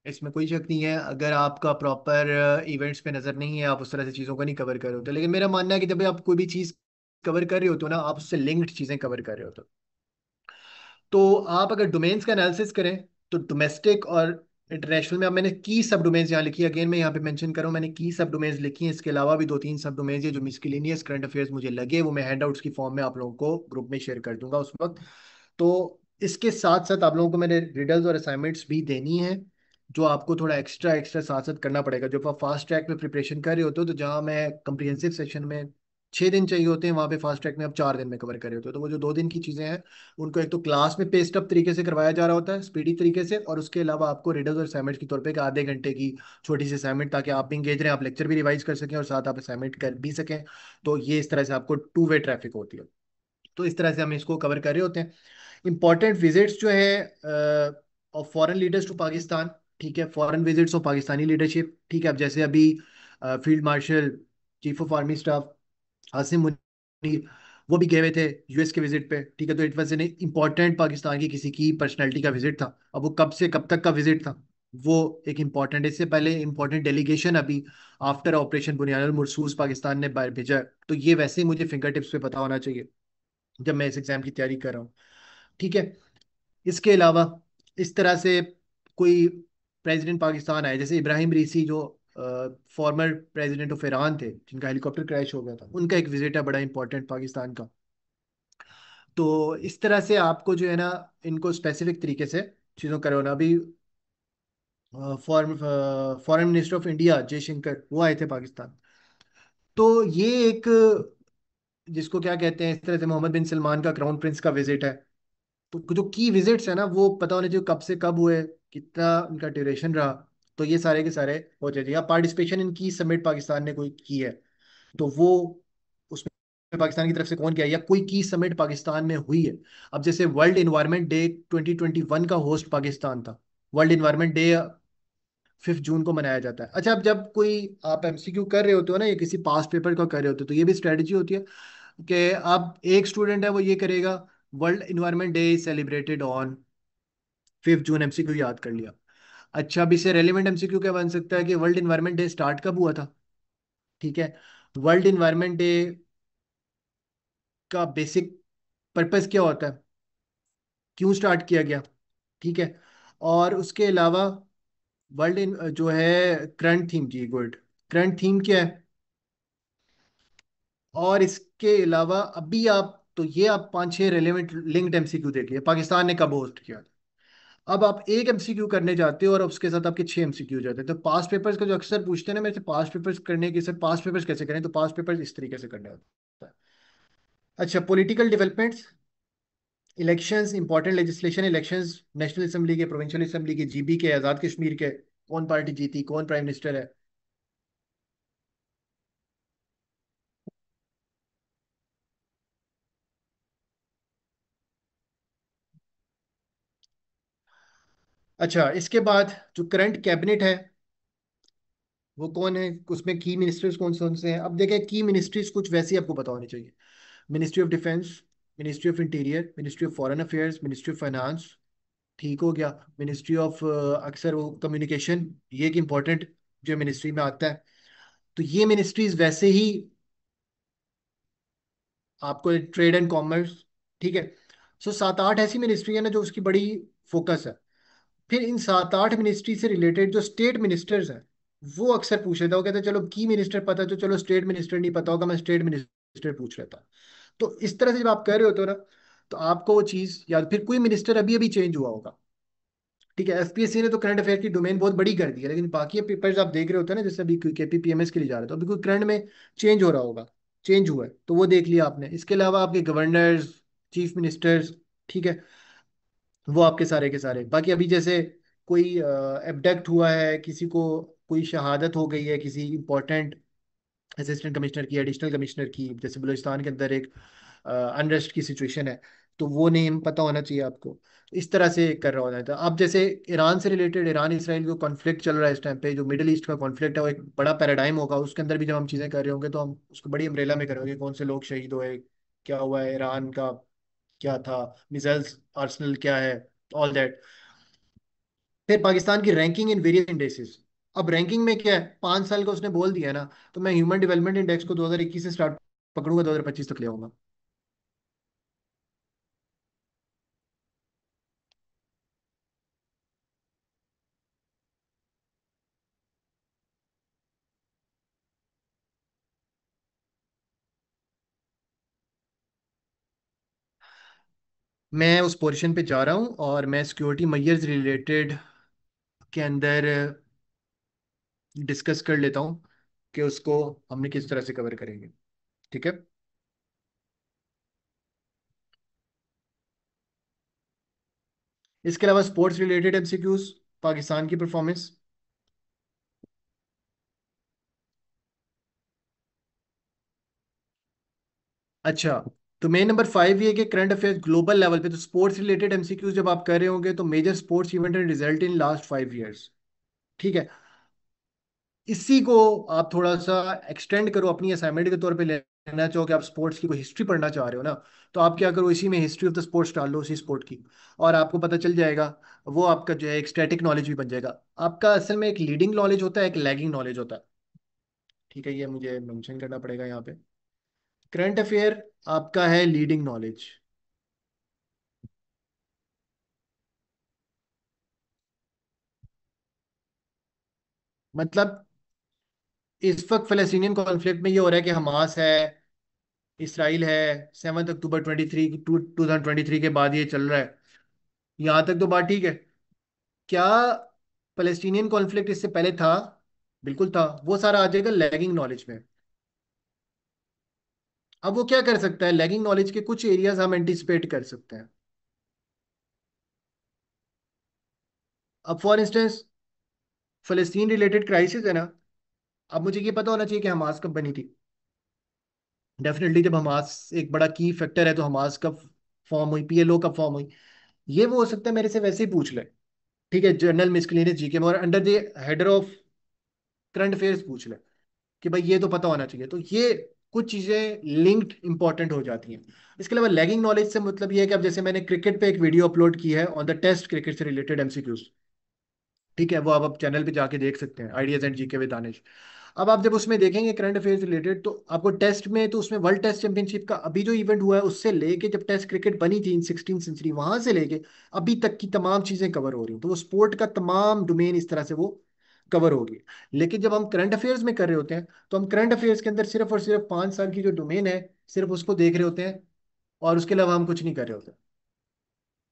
इसमें कोई शक नहीं है, अगर आपका प्रॉपर इवेंट्स पे नज़र नहीं है, आप उस तरह से चीज़ों को नहीं कवर कर रहे होते। लेकिन मेरा मानना है कि जब भी आप कोई भी चीज़ कवर कर रहे होते हो ना, आप उससे लिंक्ड चीज़ें कवर कर रहे होते हो। तो आप अगर डोमेन्स का एनालिसिस करें, तो डोमेस्टिक और इंटरनेशनल में, अब मैंने की सब डोमेन्स यहाँ लिखी है, अगेन मैं यहाँ पे मेंशन करूँ, मैंने की सब डोमेन्स लिखी हैं। इसके अलावा भी 2-3 सब डोमेन्स है जो मिसलिनियस करंट अफेयर्स मुझे लगे, वो मैं हैंडआउट्स की फॉर्म में आप लोगों को ग्रुप में शेयर कर दूंगा उस वक्त। तो इसके साथ साथ आप लोगों को मैंने रिडल्स और असाइनमेंट्स भी देनी है, जो आपको थोड़ा एक्स्ट्रा एक्स्ट्रा साथ साथ करना पड़ेगा। जब आप फास्ट ट्रैक में प्रिपरेशन कर रहे होते हो, तो जहाँ मैं कंप्रिहेंसिव सेक्शन में 6 दिन चाहिए होते हैं, वहाँ पे फास्ट ट्रैक में आप 4 दिन में कवर कर रहे होते हो। तो वो जो 2 दिन की चीज़ें हैं, उनको एक तो क्लास में पेस्ट अप तरीके से करवाया जा रहा होता है, स्पीडी तरीके से, और उसके अलावा आपको रिडल्स और असाइनमेंट के तौर पे एक आधे घंटे की छोटी सी असाइनमेंट, ताकि आप भी इंगेज रहें, आप लेक्चर भी रिवाइज कर सकें और साथ आप असाइनमेंट कर भी सकें। तो ये इस तरह से आपको 2 वे ट्रैफिक होती है। तो इस तरह से हम इसको कवर कर रहे होते हैं। इंपॉर्टेंट विजिट्स जो है of foreign leaders to Pakistan, ठीक है, foreign visits of Pakistani leadership, ठीक है। अब जैसे अभी field marshal, chief of army staff Asim Munir, वो भी गए हुए थे यूएस के विजिट पे, ठीक है। तो it was an important Pakistan की किसी की पर्सनैलिटी का विजिट था। अब वो कब से कब तक का विजिट था, वो एक इंपॉर्टेंट, इससे पहले इंपॉर्टेंट डेलीगेशन अभी आफ्टर ऑपरेशन बुनियानुल मरसूस पाकिस्तान ने बाहर भेजा है। तो ये वैसे ही मुझे फिंगर टिप्स पे पता होना चाहिए जब मैं इस एग्जाम की तैयारी कर रहा हूँ, ठीक है। इसके अलावा इस तरह से कोई प्रेसिडेंट पाकिस्तान आए, जैसे इब्राहिम रीसी जो फॉर्मर प्रेसिडेंट ऑफ ईरान थे, जिनका हेलीकॉप्टर क्रैश हो गया था, उनका एक विजिट है बड़ा इंपॉर्टेंट पाकिस्तान का। तो इस तरह से आपको जो है ना, इनको स्पेसिफिक तरीके से चीज़ों करो ना। अभी foreign foreign minister of India Jaishankar वो आए थे पाकिस्तान। तो ये एक, जिसको क्या कहते हैं, इस तरह से मोहम्मद बिन सलमान का क्राउन प्रिंस का विजिट है। तो जो की विजिट्स है ना, वो पता होने चाहिए कब से कब हुए, कितना उनका ड्यूरेशन रहा। तो ये सारे के सारे हो चाहिए। या पार्टिसिपेशन इन की समिट पाकिस्तान ने कोई की है, तो वो उसमें पाकिस्तान की तरफ से कौन किया, या कोई की समिट पाकिस्तान में हुई है। अब जैसे वर्ल्ड इन्वायरमेंट डे 2021 का होस्ट पाकिस्तान था। वर्ल्ड इन्वायरमेंट डे 5 जून को मनाया जाता है। अच्छा, अब जब कोई आप एमसीक्यू कर रहे होते हो ना, या किसी पास्ट पेपर का कर रहे होते हो, तो ये भी स्ट्रेटजी होती है कि अब एक स्टूडेंट है वो ये करेगा, world environment day celebrated on 5 June, MCQ याद कर लिया। अच्छा, अब इससे रेलिवेंट एमसीक्यू क्या बन सकता है कि वर्ल्ड इन्वायरमेंट डे स्टार्ट कब हुआ था, ठीक है। वर्ल्ड इन्वायरमेंट डे का बेसिक पर्पस क्या होता है, क्यों स्टार्ट किया गया, ठीक है। और उसके अलावा वर्ल्ड इन जो है करंट थीम, जी गुड, करंट थीम क्या है। और इसके अलावा अभी आप, तो ये आप 5-6 रेलेवेंट लिंक्ड एमसीक्यू देख लिया, पाकिस्तान ने कब होस्ट किया। अब आप एक एमसीक्यू करने जाते हो और उसके साथ आपके 6 एमसीक्यू हो जाते हैं। तो पास्ट पेपर्स का जो अक्सर पूछते हैं ना मेरे से, पास्ट पेपर्स करने के, सर पास्ट पेपर्स कैसे करें, तो पास्ट पेपर्स इस तरीके से करने होते हैं। अच्छा, political developments, elections, important legislation, elections, national assembly के, प्रोविंशियल असेंबली के, जीबी के, आज़ाद कश्मीर के, कौन पार्टी जीती, कौन प्राइम मिनिस्टर है। अच्छा, इसके बाद जो करंट कैबिनेट है वो कौन है, उसमें की मिनिस्टर्स कौन कौन से हैं। अब देखें, की मिनिस्ट्रीज कुछ वैसी आपको पता होनी चाहिए। Ministry of defence, ministry of interior, ministry of foreign affairs, ministry of finance, ठीक हो गया। मिनिस्ट्री ऑफ अक्सर वो कम्युनिकेशन, ये एक इंपॉर्टेंट जो मिनिस्ट्री में आता है। तो ये मिनिस्ट्रीज वैसे ही आपको, ट्रेड एंड कॉमर्स, ठीक है। सो सात आठ ऐसी मिनिस्ट्री है ना जो उसकी बड़ी फोकस है। फिर इन सात आठ मिनिस्ट्री से रिलेटेड जो स्टेट मिनिस्टर्स हैं वो अक्सर पूछ लेता, वो कहते हैं चलो की मिनिस्टर पता है तो चलो स्टेट मिनिस्टर नहीं पता होगा, मैं स्टेट मिनिस्टर पूछ लेता। तो इस तरह से जब आप कर रहे होते हो ना, तो आपको वो चीज़, या फिर कोई मिनिस्टर अभी अभी चेंज हुआ होगा, ठीक है। एफपीएससी ने तो करंट अफेयर की डोमेन बहुत बड़ी कर दी है, लेकिन बाकी पेपर्स आप देख रहे होते हैं ना, जैसे अभी केपीपीएमएस के लिए जा रहे हो तो अभी कोई करंट में चेंज हो रहा होगा, चेंज हुआ है तो वो देख लिया आपने। इसके अलावा आपके गवर्नर्स, चीफ मिनिस्टर्स, ठीक है, वो आपके सारे के सारे। बाकी अभी जैसे कोई एबडक्ट हुआ है, किसी को कोई शहादत हो गई है किसी इंपॉर्टेंट असिस्टेंट कमिश्नर की, एडिशनल कमिश्नर की, जैसे बलूचिस्तान के अंदर एक अनरेस्ट की सिचुएशन है, तो वो नेम पता होना चाहिए आपको। इस तरह से कर रहा होता है। तो अब जैसे ईरान से रिलेटेड, ईरान इसराइल जो कॉन्फ्लिक्ट चल रहा है इस टाइम पे, जो मिडिल ईस्ट का कॉन्फ्लिक्ट है, वो एक बड़ा पैराडाइम होगा, उसके अंदर भी जब हम चीज़ें कर रहे होंगे तो हम उसको बड़ी अम्ब्रेला में करेंगे, कौन से लोग शहीद हुए, क्या हुआ है ईरान का, क्या था, मिसाइल्स आर्सनल क्या है, ऑल दैट। फिर पाकिस्तान की रैंकिंग इन वेरियस इंडेक्सेस। अब रैंकिंग में क्या है, 5 साल का उसने बोल दिया ना, तो मैं ह्यूमन डेवलपमेंट इंडेक्स को 2021 से स्टार्ट पकड़ूंगा, 2025 तक ले आऊंगा। मैं उस पोजीशन पे जा रहा हूँ और मैं सिक्योरिटी मेजर्स रिलेटेड के अंदर डिस्कस कर लेता हूँ कि उसको हमने किस तरह से कवर करेंगे, ठीक है। इसके अलावा स्पोर्ट्स रिलेटेड एमसीक्यूज, पाकिस्तान की परफॉर्मेंस। अच्छा, तो मेन नंबर 5 ये कि करंट अफेयर्स ग्लोबल लेवल पे, तो स्पोर्ट्स रिलेटेड एमसीक्यूज जब आप कर रहे होंगे तो major sports event and result in last 5 years, ठीक है। इसी को आप थोड़ा सा एक्सटेंड करो, अपनी असाइनमेंट के तौर पे लेना चाहो कि आप स्पोर्ट्स की कोई हिस्ट्री पढ़ना चाह रहे हो ना, तो आप क्या करो, इसी में हिस्ट्री ऑफ द स्पोर्ट्स डाल लो, उसी स्पोर्ट की, और आपको पता चल जाएगा। वो आपका जो है एक स्टैटिक नॉलेज भी बन जाएगा। आपका असल में एक लीडिंग नॉलेज होता है, एक लैगिंग नॉलेज होता है, ठीक है, ये मुझे मेंशन करना पड़ेगा यहाँ पे। करंट अफेयर आपका है लीडिंग नॉलेज। मतलब इस वक्त फलस्तीनियन कॉन्फ्लिक्ट में ये हो रहा है कि हमास है, इसराइल है, 7 अक्टूबर 2023 के बाद ये चल रहा है, यहाँ तक तो बात ठीक है। क्या पैलेस्टीनियन कॉन्फ्लिक्ट इससे पहले था? बिल्कुल था, वो सारा आ जाएगा लैगिंग नॉलेज में। अब वो क्या कर सकता है, लैगिंग नॉलेज के कुछ एरियाज हम एंटिसिपेट कर सकते हैं। अब फॉर इंस्टेंस, फलस्तीन रिलेटेड क्राइसिस है ना, अब मुझे ये पता होना चाहिए कि हमास कब बनी थी। डेफिनेटली जब हमास एक बड़ा की फैक्टर है, तो हमास कब फॉर्म हुई, पीएलओ कब फॉर्म हुई, ये वो हो सकता है मेरे से वैसे ही पूछ ले, ठीक है, जनरल मिसcellaneous जीके में, और under the header of current affairs पूछ ले कि भाई ये तो पता होना चाहिए। तो ये कुछ चीजें लिंक्ड इंपॉर्टेंट हो जाती हैं। इसके अलावा लैगिंग नॉलेज से मतलब ये है कि अब जैसे मैंने क्रिकेट पे एक वीडियो अपलोड की है ऑन द टेस्ट क्रिकेट से रिलेटेड एमसीक्यूज, ठीक है, वो आप चैनल पे जाके देख सकते हैं, ideas and GK with Danish. अब आप जब उसमें देखेंगे करंट अफेयर्स रिलेटेड, तो आपको टेस्ट में, तो उसमें वर्ल्ड टेस्ट चैंपियनशिप का अभी जो इवेंट हुआ है उससे लेके जब टेस्ट क्रिकेट बनी थी इन 16 सेंचुरी, वहां से लेके अभी तक की तमाम चीजें कवर हो रही हैं। तो वो स्पोर्ट का तमाम डोमेन इस तरह से वो कवर होगी। लेकिन जब हम करंट अफेयर्स में कर रहे होते हैं, तो हम करंट अफेयर्स के अंदर सिर्फ और सिर्फ 5 साल की जो डोमेन है, सिर्फ उसको देख रहे होते हैं, और उसके अलावा हम कुछ नहीं कर रहे होते,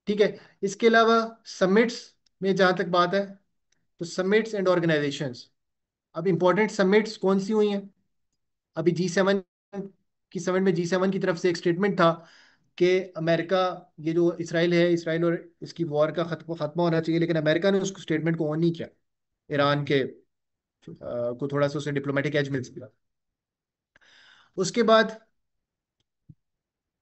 ठीक है। इसके अलावा समिट्स में जहां तक बात है, तो समिट्स एंड ऑर्गेनाइजेशंस, अब इंपॉर्टेंट समिट्स कौन सी हुई हैं, अभी G7 कि समिट में G7 की तरफ से एक स्टेटमेंट था कि अमेरिका, ये जो इसराइल है, इसराइल और इसकी वॉर का खत्मा होना चाहिए, लेकिन अमेरिका ने उस स्टेटमेंट को ऑन नहीं किया। ईरान के को थोड़ा सा उसे डिप्लोमेटिक एज मिल सका। उसके बाद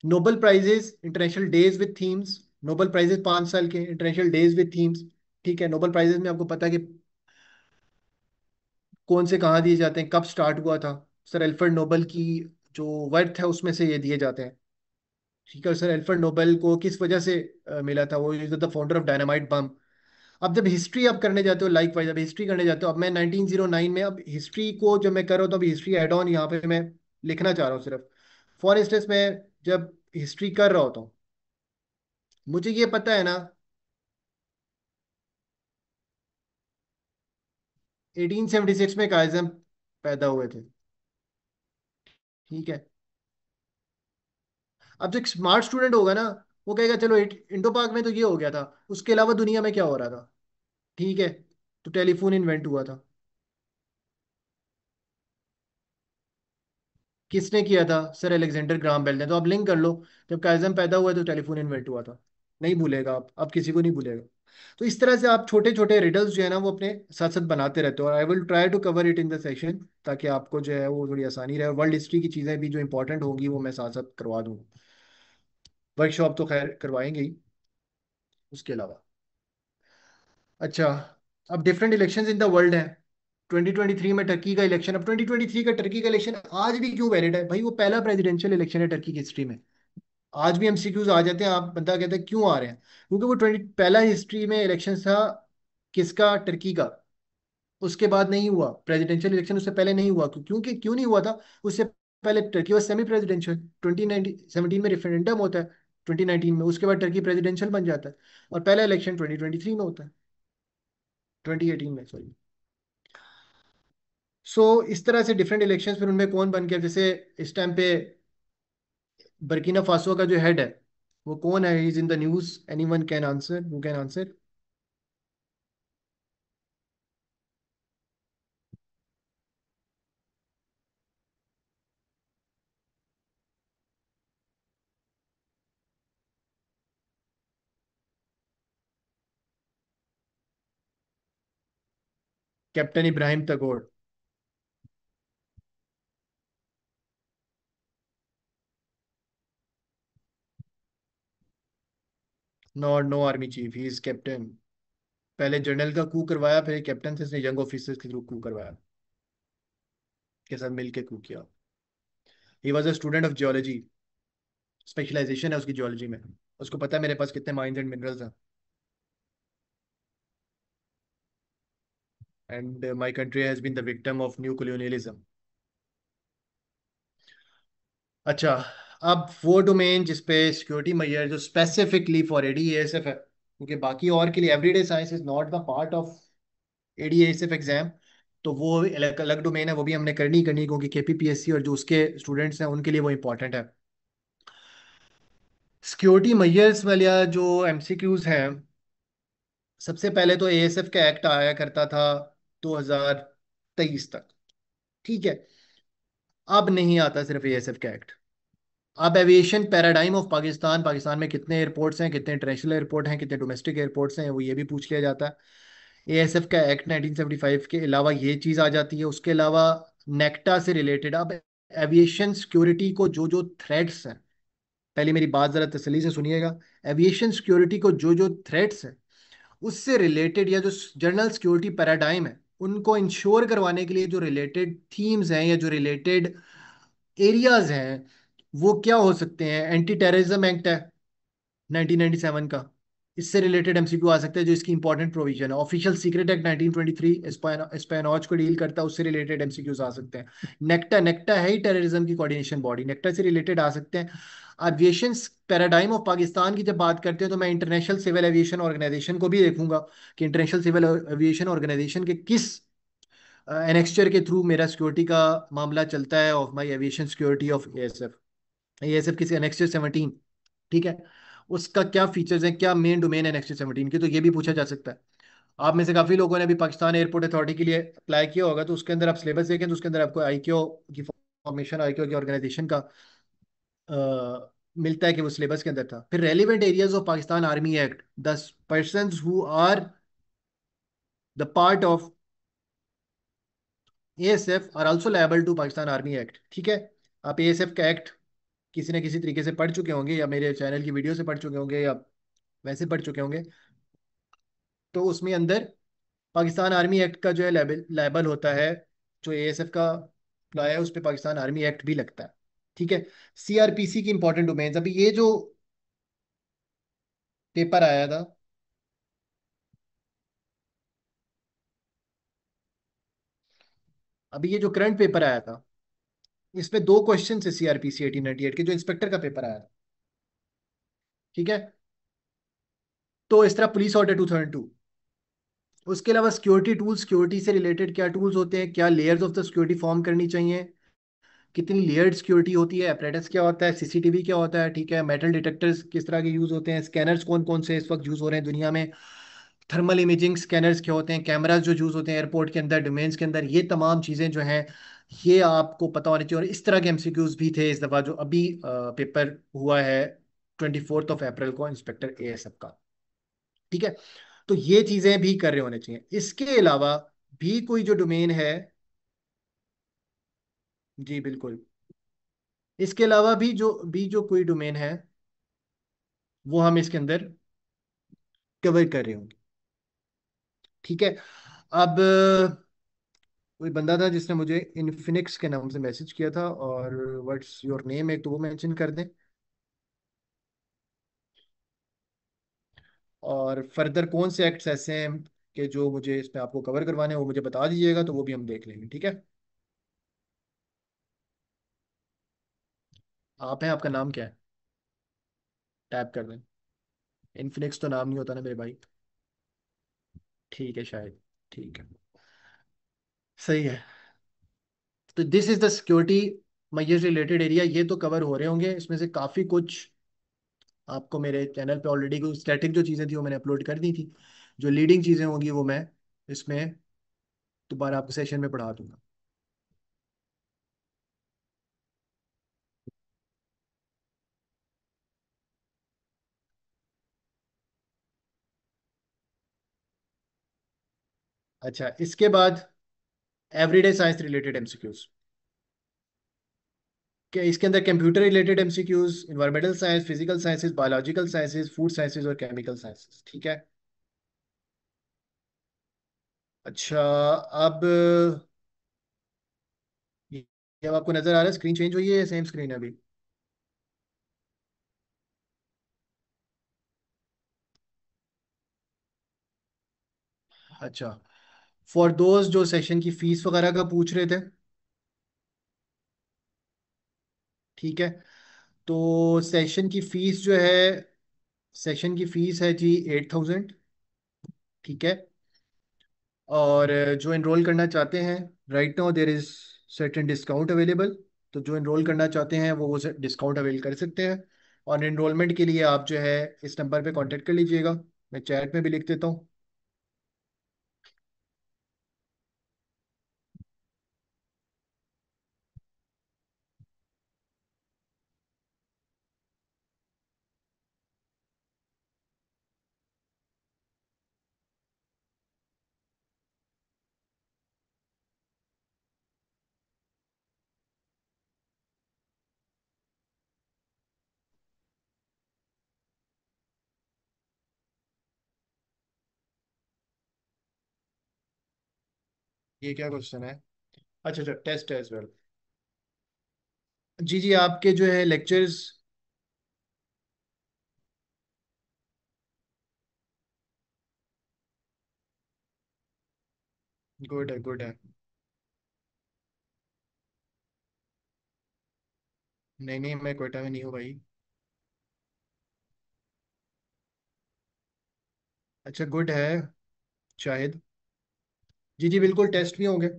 Nobel prizes, international days with themes. Nobel prizes 5 साल के, इंटरनेशनल डेज विद थीम्स। ठीक है, नोबेल प्राइजेस में आपको पता है कि कौन से कहाँ दिए जाते हैं, कब स्टार्ट हुआ था। सर एल्फ्रेड नोबेल की जो वर्थ है उसमें से ये दिए जाते हैं। ठीक है, सर एल्फ्रेड नोबेल को किस वजह से मिला था, वो is the founder of dynamite bomb. अब जब हिस्ट्री आप करने जाते हो, लाइक वाइज अब हिस्ट्री करने जाते हो, अब मैं 1909 में, अब हिस्ट्री को जब मैं कर रहा हूँ तो अब हिस्ट्री एड ऑन यहाँ पे मैं लिखना चाह रहा हूँ सिर्फ। फॉर इंस्टेंस मैं जब हिस्ट्री कर रहा होता हूँ, मुझे ये पता है ना 1876 में काइजम पैदा हुए थे। ठीक है, अब जो एक स्मार्ट स्टूडेंट होगा ना, वो कहेगा चलो इंडो पाक में तो ये हो गया था, उसके अलावा दुनिया में क्या हो रहा था। ठीक है, तो टेलीफोन इन्वेंट हुआ था। किसने किया था? सर अलेक्जेंडर ग्राहम बेल ने। तो आप लिंक कर लो, जब काइजम पैदा हुआ तो टेलीफोन इन्वेंट हुआ था। नहीं भूलेगा आप किसी को नहीं भूलेगा। तो इस तरह से आप छोटे छोटे रिडल्स जो है ना वो अपने साथ साथ बनाते रहते हो, और I will try to cover it in the session, ताकि आपको जो है वो थोड़ी आसानी रहे, और वर्ल्ड हिस्ट्री की चीज़ें भी जो इंपॉर्टेंट होंगी वो मैं साथ साथ करवा दूंगा। वर्कशॉप तो खैर करवाएंगे ही उसके अलावा। अच्छा, अब different elections in the world है। 2023 में टर्की का इलेक्शन, अब 2023 का टर्की का इलेक्शन आज भी क्यों वैलिड है भाई? वो पहला प्रेसिडेंशियल इलेक्शन है टर्की की हिस्ट्री में। आज भी एमसीक्यूज आ जाते हैं, आप बंदा कहते हैं क्यों आ रहे हैं, क्योंकि वो 20 पहला हिस्ट्री में इलेक्शन था। किसका? टर्की का। उसके बाद नहीं हुआ प्रेसिडेंशियल इलेक्शन, उससे पहले नहीं हुआ। क्योंकि क्यों नहीं हुआ था उससे पहले? Turkey was semi presidential. 2017 में रेफरेंडम होता है, 2019 में, उसके बाद टर्की प्रेसिडेंशियल बन जाता है, और पहला इलेक्शन 2023 में होता है, 2018 में सॉरी। सो इस तरह से डिफरेंट इलेक्शंस, फिर उनमें कौन बन गया, जैसे इस टाइम पे बर्किना फासो का जो हेड है वो कौन है? Is in the news, anyone can answer, who can answer? Captain Ibrahim Traore. No, no army chief, he is captain. पहले जनरल का कू करवाया, फिर कैप्टन से इसने यंग ऑफिसर्स के थ्रू कू करवाया, के साथ मिलके कू किया। He was a student of geology, specialisation है उसकी जियोलॉजी में। उसको पता है मेरे पास कितने माइंस एंड मिनरल्स हैं, and my country has been the victim of new colonialism। अच्छा, अब वो डोमेन जिसपे सिक्योरिटी मेजर जो स्पेसिफिकली फॉर एडीएसएफ है, क्योंकि बाकी और के लिए everyday science is not the part of ADSF exam, तो वो अलग अलग डोमेन है, वो भी हमने करनी ही करनी है, क्योंकि केपीपीएससी और जो उसके स्टूडेंट्स हैं उनके लिए वो इंपॉर्टेंट है। सिक्योरिटी मेजर्स वाले जो एमसीक्यूज हैं, सबसे पहले तो एएसएफ का एक्ट आया करता था 2023 तक। ठीक है, अब नहीं आता सिर्फ एएसएफ का एक्ट। अब aviation paradigm of Pakistan, Pakistan में कितने एयरपोर्ट्स हैं, कितने इंटरनेशनल एयरपोर्ट हैं, कितने डोमेस्टिक एयरपोर्ट्स हैं, वो ये भी पूछ लिया जाता है। एएसएफ का एक्ट 1975 के अलावा ये चीज़ आ जाती है। उसके अलावा नेक्टा से रिलेटेड, अब एविएशन सिक्योरिटी को जो जो थ्रेट्स हैं, पहले मेरी बात ज़रा तसल्ली से सुनिएगा। एविएशन सिक्योरिटी को जो जो थ्रेट्स हैं उससे रिलेटेड, या जो जनरल सिक्योरिटी पैराडाइम है उनको इंश्योर करवाने के लिए जो रिलेटेड थीम्स हैं या जो रिलेटेड एरियाज हैं, वो क्या हो सकते हैं? एंटी टेररिज्म एक्ट है 1997 का, इससे रिलेटेड एमसीक्यू आ सकते हैं, जो इसकी इंपॉर्टेंट प्रोविजन है। ऑफिशियल सीक्रेट एक्ट 1923 स्पैनॉज को डील करता है, उससे रिलेटेड एमसीक्यूज आ सकते हैं। नेक्टा, नेक्टा है ही टेररिज्म की कोऑर्डिनेशन बॉडी, नेक्टा से रिलेटेड आ सकते हैं। एविएशन पैराडाइम ऑफ पाकिस्तान की जब बात करते हैं तो मैं इंटरनेशनल सिविल एविएशन ऑर्गेनाइजेशन को भी देखूंगा, कि इंटरनेशनल सिविल एविएशन ऑर्गेनाइजेशन के किस एनेक्स्चर के थ्रू मेरा सिक्योरिटी का मामला चलता है, of my aviation security of ASF. ASF किसी एनेक्स्चर 17, ठीक है, उसका क्या फीचर्स हैं, क्या मेन डोमेन है एनेक्स्चर 17 की, तो ये भी पूछा जा सकता है। आप में से काफी लोगों ने अभी पाकिस्तान एयरपोर्ट अथॉरिटी के लिए अप्लाई किया होगा, तो उसके अंदर आप सिलेबस देखें तो उसके अंदर आपको आईक्यू की फॉर्मेशन, आईक्यू की ऑर्गेनाइजेशन का मिलता है कि वो सिलेबस के अंदर था। फिर relevant areas of Pakistan army act, the person who are the part of ASF are also liable to Pakistan army act. ठीक है, आप एएसएफ का एक्ट किसी न किसी तरीके से पढ़ चुके होंगे, या मेरे चैनल की वीडियो से पढ़ चुके होंगे, या वैसे पढ़ चुके होंगे। तो उसमें अंदर पाकिस्तान आर्मी एक्ट का जो है लायबल लायबल होता है, जो एएसएफ का लॉ है उस पर पाकिस्तान आर्मी एक्ट भी लगता है। ठीक है। सीआरपीसी की इंपॉर्टेंट डोमेन्स, अभी ये जो पेपर आया था, अभी ये जो करंट पेपर आया था, इसमें दो क्वेश्चन है सीआरपीसी 1898 के, जो इंस्पेक्टर का पेपर आया था। ठीक है। तो इस तरह पुलिस ऑर्डर 2002, उसके अलावा सिक्योरिटी टूल्स, सिक्योरिटी से रिलेटेड क्या टूल्स होते हैं, क्या layers of the security form करनी चाहिए, कितनी लेयर्ड सिक्योरिटी होती है, अप्रेटिस क्या होता है, सीसीटीवी क्या होता है, ठीक है, मेटल डिटेक्टर्स किस तरह के यूज होते हैं, स्कैनर्स कौन कौन से इस वक्त यूज हो रहे हैं दुनिया में, थर्मल इमेजिंग स्कैनर्स क्या होते हैं, कैमरास जो यूज होते हैं एयरपोर्ट के अंदर, डोमेन्स के अंदर, ये तमाम चीजें जो हैं ये आपको पता होनी चाहिए। और इस तरह के एमसीक्यूज भी थे इस दफा जो अभी पेपर हुआ है 24 अप्रैल को, इंस्पेक्टर एएसएफ का। ठीक है। तो ये चीजें भी कर रहे होने चाहिए। इसके अलावा भी कोई जो डोमेन है, जी बिल्कुल, इसके अलावा भी जो कोई डोमेन है वो हम इसके अंदर कवर कर रहे होंगे। ठीक है। अब कोई बंदा था जिसने मुझे इन्फिनिक्स के नाम से मैसेज किया था, और व्हाट्स योर नेम है तो वो मेंशन कर दें, और फर्दर कौन से एक्ट्स ऐसे हैं कि जो मुझे इसमें आपको कवर करवाने हैं वो मुझे बता दीजिएगा, तो वो भी हम देख लेंगे। ठीक है। आप हैं, आपका नाम क्या है? टैप कर दें। इन्फिनिक्स तो नाम नहीं होता ना मेरे भाई। ठीक है शायद। ठीक है, सही है। तो this is the security measures related area, ये तो कवर हो रहे होंगे। इसमें से काफ़ी कुछ आपको मेरे चैनल पे ऑलरेडी कुछ स्टैटिक जो चीज़ें थी वो मैंने अपलोड कर दी थी। जो लीडिंग चीज़ें होंगी वो मैं इसमें दोबारा आपको सेशन में पढ़ा दूंगा। अच्छा, इसके बाद एवरीडे साइंस रिलेटेड एमसीक्यूज, क्या इसके अंदर computer related MCQs, environmental science, physical sciences, biological sciences, food sciences और केमिकल साइंसेज। ठीक है। अच्छा, अब ये अब आपको नजर आ रहा है, स्क्रीन चेंज हुई है या सेम स्क्रीन है अभी? अच्छा, फॉर दोज जो सेशन की फीस वगैरह का पूछ रहे थे, ठीक है, तो सेशन की फीस जो है, सेशन की फीस है जी 8000। ठीक है। और जो इनरोल करना चाहते हैं, right now there is certain discount available, तो जो इनरोल करना चाहते हैं वो डिस्काउंट अवेल कर सकते हैं। और इनरोलमेंट के लिए आप जो है इस नंबर पे कांटेक्ट कर लीजिएगा, मैं चैट में भी लिख देता हूँ। ये क्या क्वेश्चन है? अच्छा अच्छा, टेस्ट एज वेल। जी जी, आपके जो है लेक्चर्स, गुड है गुड है। नहीं नहीं, मैं कोयटा में नहीं हूँ भाई। अच्छा, गुड है। शाहिद, जी जी बिल्कुल, टेस्ट भी होंगे।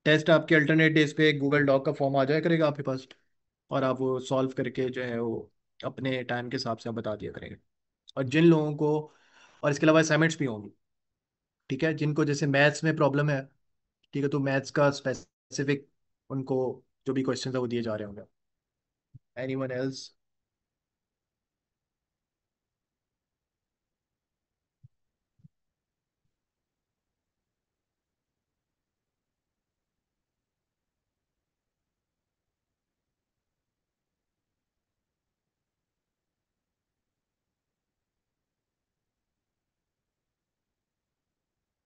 टेस्ट आपके अल्टरनेट डेज पे गूगल डॉक का फॉर्म आ जाया करेगा आपके पास, और आप वो सॉल्व करके जो है वो अपने टाइम के हिसाब से आप बता दिया करेंगे। और जिन लोगों को, और इसके अलावा असाइनमेंट्स भी होंगी। ठीक है, जिनको जैसे मैथ्स में प्रॉब्लम है, ठीक है, तो मैथ्स का स्पेसिफिक उनको जो भी क्वेश्चन है वो दिए जा रहे होंगे। Anyone else?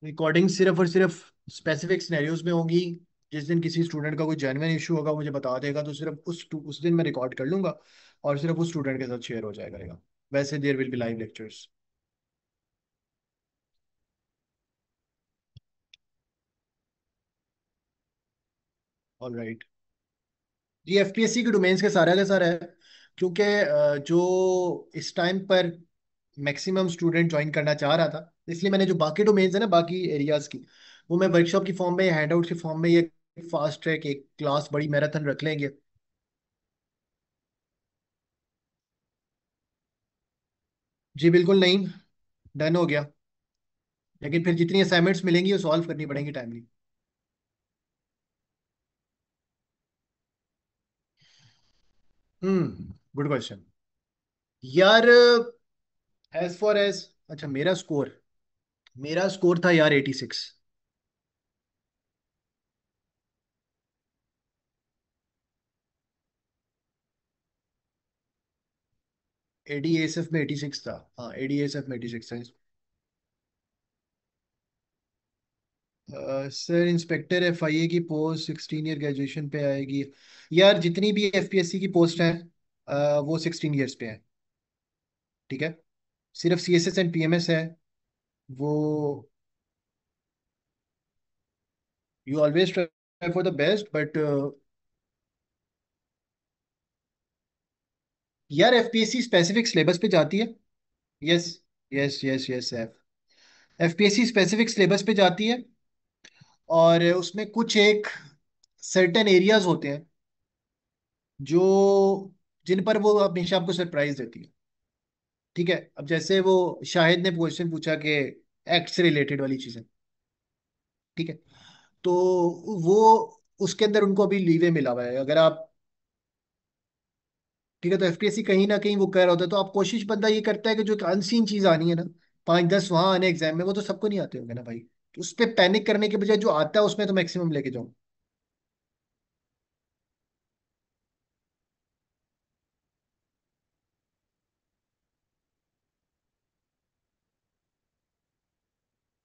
रिकॉर्डिंग सिर्फ और सिर्फ स्पेसिफिक सिनेरियोज में होंगी। जिस दिन किसी स्टूडेंट का कोई जेन्युइन इशू होगा, मुझे बता देगा, तो सिर्फ उस दिन मैं रिकॉर्ड कर लूंगा और सिर्फ उस स्टूडेंट के साथ शेयर हो जाएगा। वैसे there will be live lectures. Alright. जी, एफपीएससी के डोमेन्स का सारा है। क्योंकि जो इस टाइम पर मैक्सिमम स्टूडेंट ज्वाइन करना चाह रहा था, इसलिए मैंने जो बाकी डोमेन्स है ना, बाकी एरियाज की, वो मैं वर्कशॉप की फॉर्म में, हैंडआउट के फॉर्म में, ये फास्ट ट्रैक एक क्लास बड़ी मैराथन रख लेंगे। जी बिल्कुल नहीं, डन हो गया। लेकिन फिर जितनी असाइनमेंट्स मिलेंगी वो सॉल्व करनी पड़ेंगी टाइमली। Good question. यार, एज फॉर एज, अच्छा, मेरा स्कोर था यार 86। एडीएसएफ में 86 था। हाँ, एडीएसएफ में 86 था। सर, इंस्पेक्टर एफआईए की पोस्ट 16 ईयर ग्रेजुएशन पे आएगी। यार, जितनी भी एफपीएससी की पोस्ट हैं, वो 16 ईयर्स पे है। ठीक है। सिर्फ सीएसएस एंड पीएमएस है वो। You always try for the best, but यार, एफपीएससी स्पेसिफिक सिलेबस पे जाती है। Yes, yes, yes, yes sir. FPSC specific syllabus पे जाती है, और उसमें कुछ एक सर्टेन एरियाज होते हैं जो जिन पर वो हमेशा आपको सरप्राइज देती है। ठीक है। अब जैसे वो शाहिद ने क्वेश्चन पूछा कि एक्ट से रिलेटेड वाली चीजें। ठीक है। तो वो उसके अंदर उनको अभी लीवे मिला हुआ है। अगर आप, ठीक है, तो एफपीएससी कहीं ना कहीं वो कर रहा होता है, तो आप कोशिश, बंदा ये करता है कि जो एक अनसीन चीज आनी है ना, 5-10 वहां आने एग्जाम में, वो तो सबको नहीं आते होंगे ना भाई। तो उस पर पैनिक करने के बजाय जो आता है उसमें तो मैक्सिमम लेके जाओ।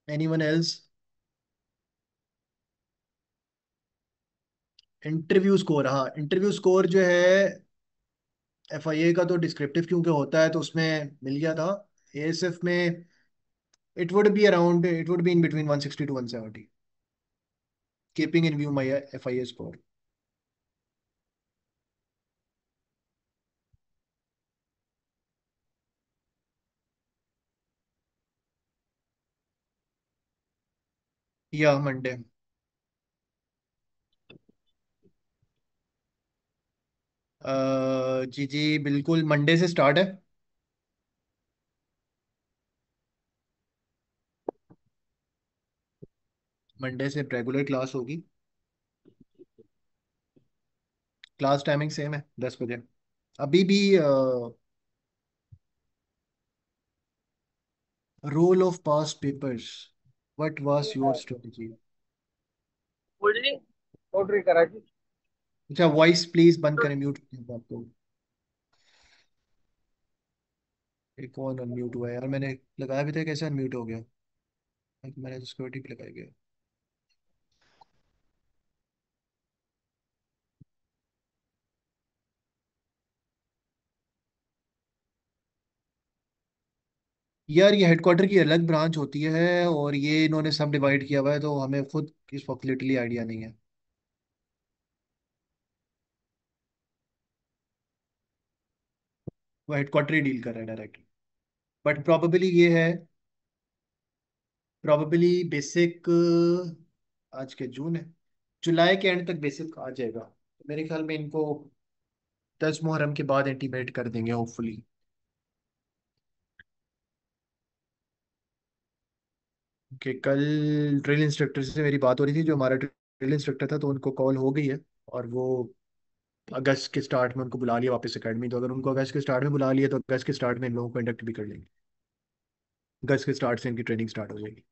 Anyone else? इंटरव्यू स्कोर, हाँ, इंटरव्यू स्कोर जो है एफआईए का, तो डिस्क्रिप्टिव क्योंकि होता है तो उसमें मिल गया था। एएसएफ में it would be in between 160 to 170, keeping in view my FIA score. या मंडे। जी जी, बिल्कुल मंडे से स्टार्ट है। मंडे से रेगुलर क्लास होगी। क्लास टाइमिंग सेम है, 10 बजे। अभी भी role of past papers, what was your strategy? Cold drink order करा जी। अच्छा, वॉइस प्लीज बंद करें, म्यूट आपको। ये कौन अनम्यूट हुआ है यार? मैंने लगाया भी था, कैसे अनम्यूट हो गया? मैंने तो सिक्योरिटी पे लगाया गया। यार, ये हेडक्वार्टर की अलग ब्रांच होती है, और ये इन्होंने सब डिवाइड किया हुआ है, तो हमें खुद इस वक्त लिटरली आइडिया नहीं है। वो हेडक्वार्टर ही डील कर रहा है डायरेक्ट। बट प्रोबेबली ये है, प्रोबेबली बेसिक, आज के जून है, जुलाई के एंड तक बेसिक आ जाएगा, तो मेरे ख्याल में इनको 10 मुहर्रम के बाद इंटीमेट कर देंगे होपफुली। कि कल ड्रिल इंस्ट्रक्टर से मेरी बात हो रही थी, जो हमारा ड्रिल इंस्ट्रक्टर था, तो उनको कॉल हो गई है। और वो अगस्त के स्टार्ट में उनको बुला लिया वापस एकेडमी, तो अगर उनको अगस्त के स्टार्ट में बुला लिया तो अगस्त के स्टार्ट में इन लोगों को इंडक्ट भी कर लेंगे। अगस्त के स्टार्ट से इनकी ट्रेनिंग स्टार्ट हो जाएगी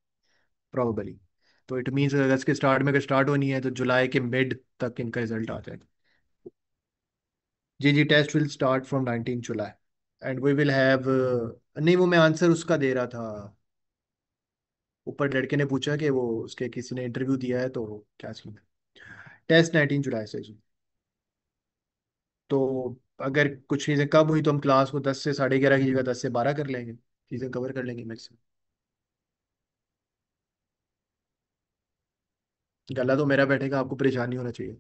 प्रॉबली। तो इट मीन्स अगस्त के स्टार्ट में अगर स्टार्ट होनी है तो जुलाई के मिड तक इनका रिजल्ट आ जाएगा। जी जी, test will start from 19 July and we will have, नहीं वो मैं आंसर उसका दे रहा था। ऊपर लड़के ने पूछा कि वो उसके किसी ने इंटरव्यू दिया है तो क्या सीन है। टेस्ट 19 जुलाई से जी। तो अगर कुछ चीज़ें कब हुई तो हम क्लास को 10 से 11:30 की जगह 10 से 12 कर लेंगे, चीज़ें कवर कर लेंगे मैक्सिमम। गला तो मेरा बैठेगा, आपको परेशानी होना चाहिए।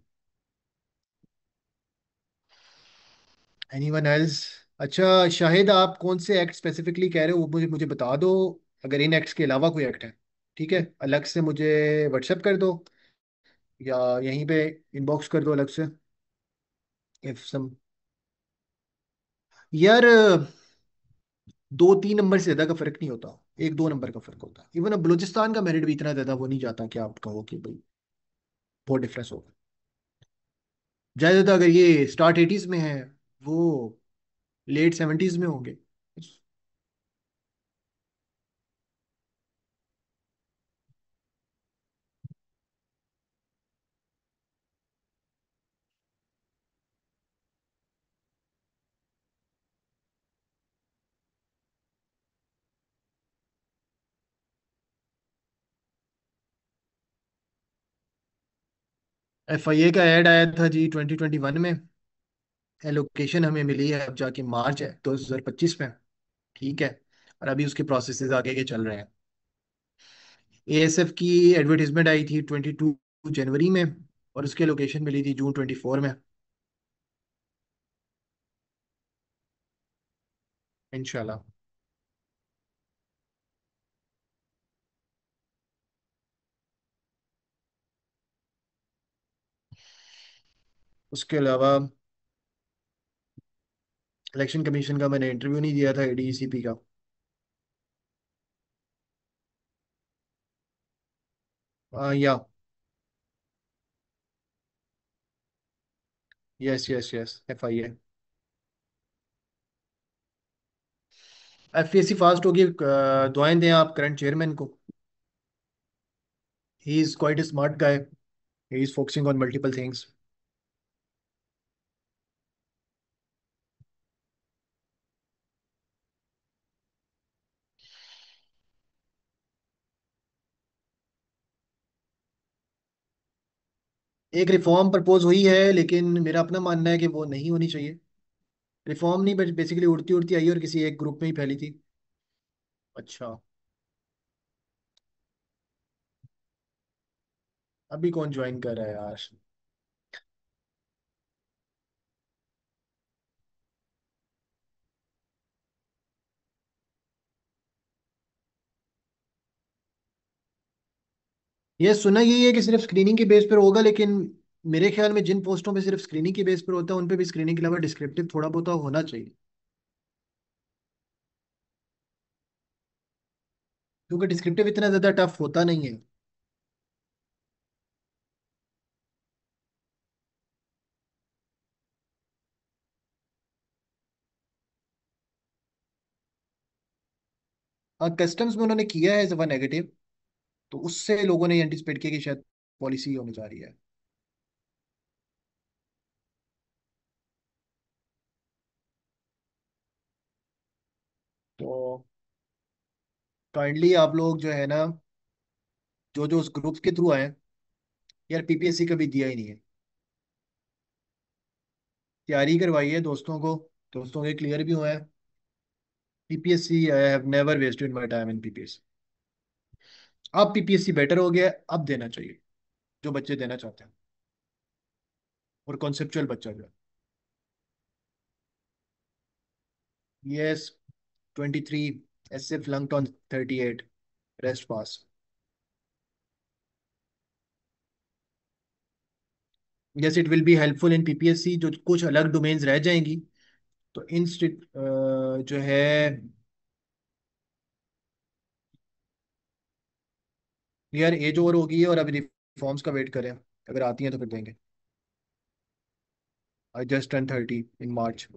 Anyone else? अच्छा शाहिद, आप कौन से एक्ट स्पेसिफिकली कह रहे हो वो मुझे मुझे बता दो। अगर इन एक्ट्स के अलावा कोई एक्ट है, ठीक है, अलग से मुझे व्हाट्सएप कर दो या यहीं पे इनबॉक्स कर दो अलग से। इफ सम, यार 2-3 नंबर से ज्यादा का फर्क नहीं होता, 1-2 नंबर का फर्क होता है। इवन अब बलूचिस्तान का मेरिट भी इतना ज्यादा वो नहीं जाता कि आप कहो कि भाई बहुत डिफरेंस होगा। ज्यादा अगर ये स्टार्ट 80s में है, वो लेट 70s में होंगे। FIA का ऐड आया था जी 2021 में। एलोकेशन हमें मिली है अब जाके मार्च है 2025 में। ठीक है। और अभी उसके प्रोसेसेस आगे के चल रहे हैं। ASF की एडवर्टीजमेंट आई थी 22 जनवरी में, और उसकी लोकेशन मिली थी जून 24 में। इंशाल्लाह। उसके अलावा इलेक्शन कमीशन का मैंने इंटरव्यू नहीं दिया था, ADCP का। या yes yes yes, FIA। FPSC fast होगी, दुआएं दें आप करंट चेयरमैन को। He is quite a smart guy, he is focusing on multiple things. एक रिफॉर्म प्रपोज हुई है लेकिन मेरा अपना मानना है कि वो नहीं होनी चाहिए। रिफॉर्म नहीं, बट बेसिकली उड़ती उड़ती आई और किसी एक ग्रुप में ही फैली थी। अच्छा। अभी कौन ज्वाइन कर रहा है यार? ये सुना यही है कि सिर्फ स्क्रीनिंग के बेस पर होगा, लेकिन मेरे ख्याल में जिन पोस्टों पे सिर्फ स्क्रीनिंग के बेस पर होता है उन पे भी स्क्रीनिंग के अलावा डिस्क्रिप्टिव थोड़ा बहुत तो होना चाहिए। क्योंकि डिस्क्रिप्टिव इतना ज्यादा टफ होता नहीं है। हाँ, कस्टम्स में उन्होंने किया है एज वन नेगेटिव, तो उससे लोगों ने एंटिसिपेट किया कि शायद पॉलिसी होने जा रही है। तो काइंडली आप लोग जो है ना, जो जो उस ग्रुप के थ्रू आए, यार PPSC कभी दिया ही नहीं है। तैयारी करवाई है दोस्तों को, दोस्तों के क्लियर भी हुए हैं। PPSC I have never wasted my time in PPSC। अब PPSC बेटर हो गया है, अब देना चाहिए जो बच्चे देना चाहते हैं, और कॉन्सेप्चुअल बच्चा जो है। Yes, 23, SF flunked on 38, rest pass. Yes, it will be helpful in PPSC, जो कुछ अलग डोमेन्स रह जाएंगी तो इंस्टिट जो है। यार एज ओवर होगी और अभी रिफॉर्म्स का वेट करें, अगर आती हैं तो फिर देंगे। जस्ट टर्न 30 इन मार्च।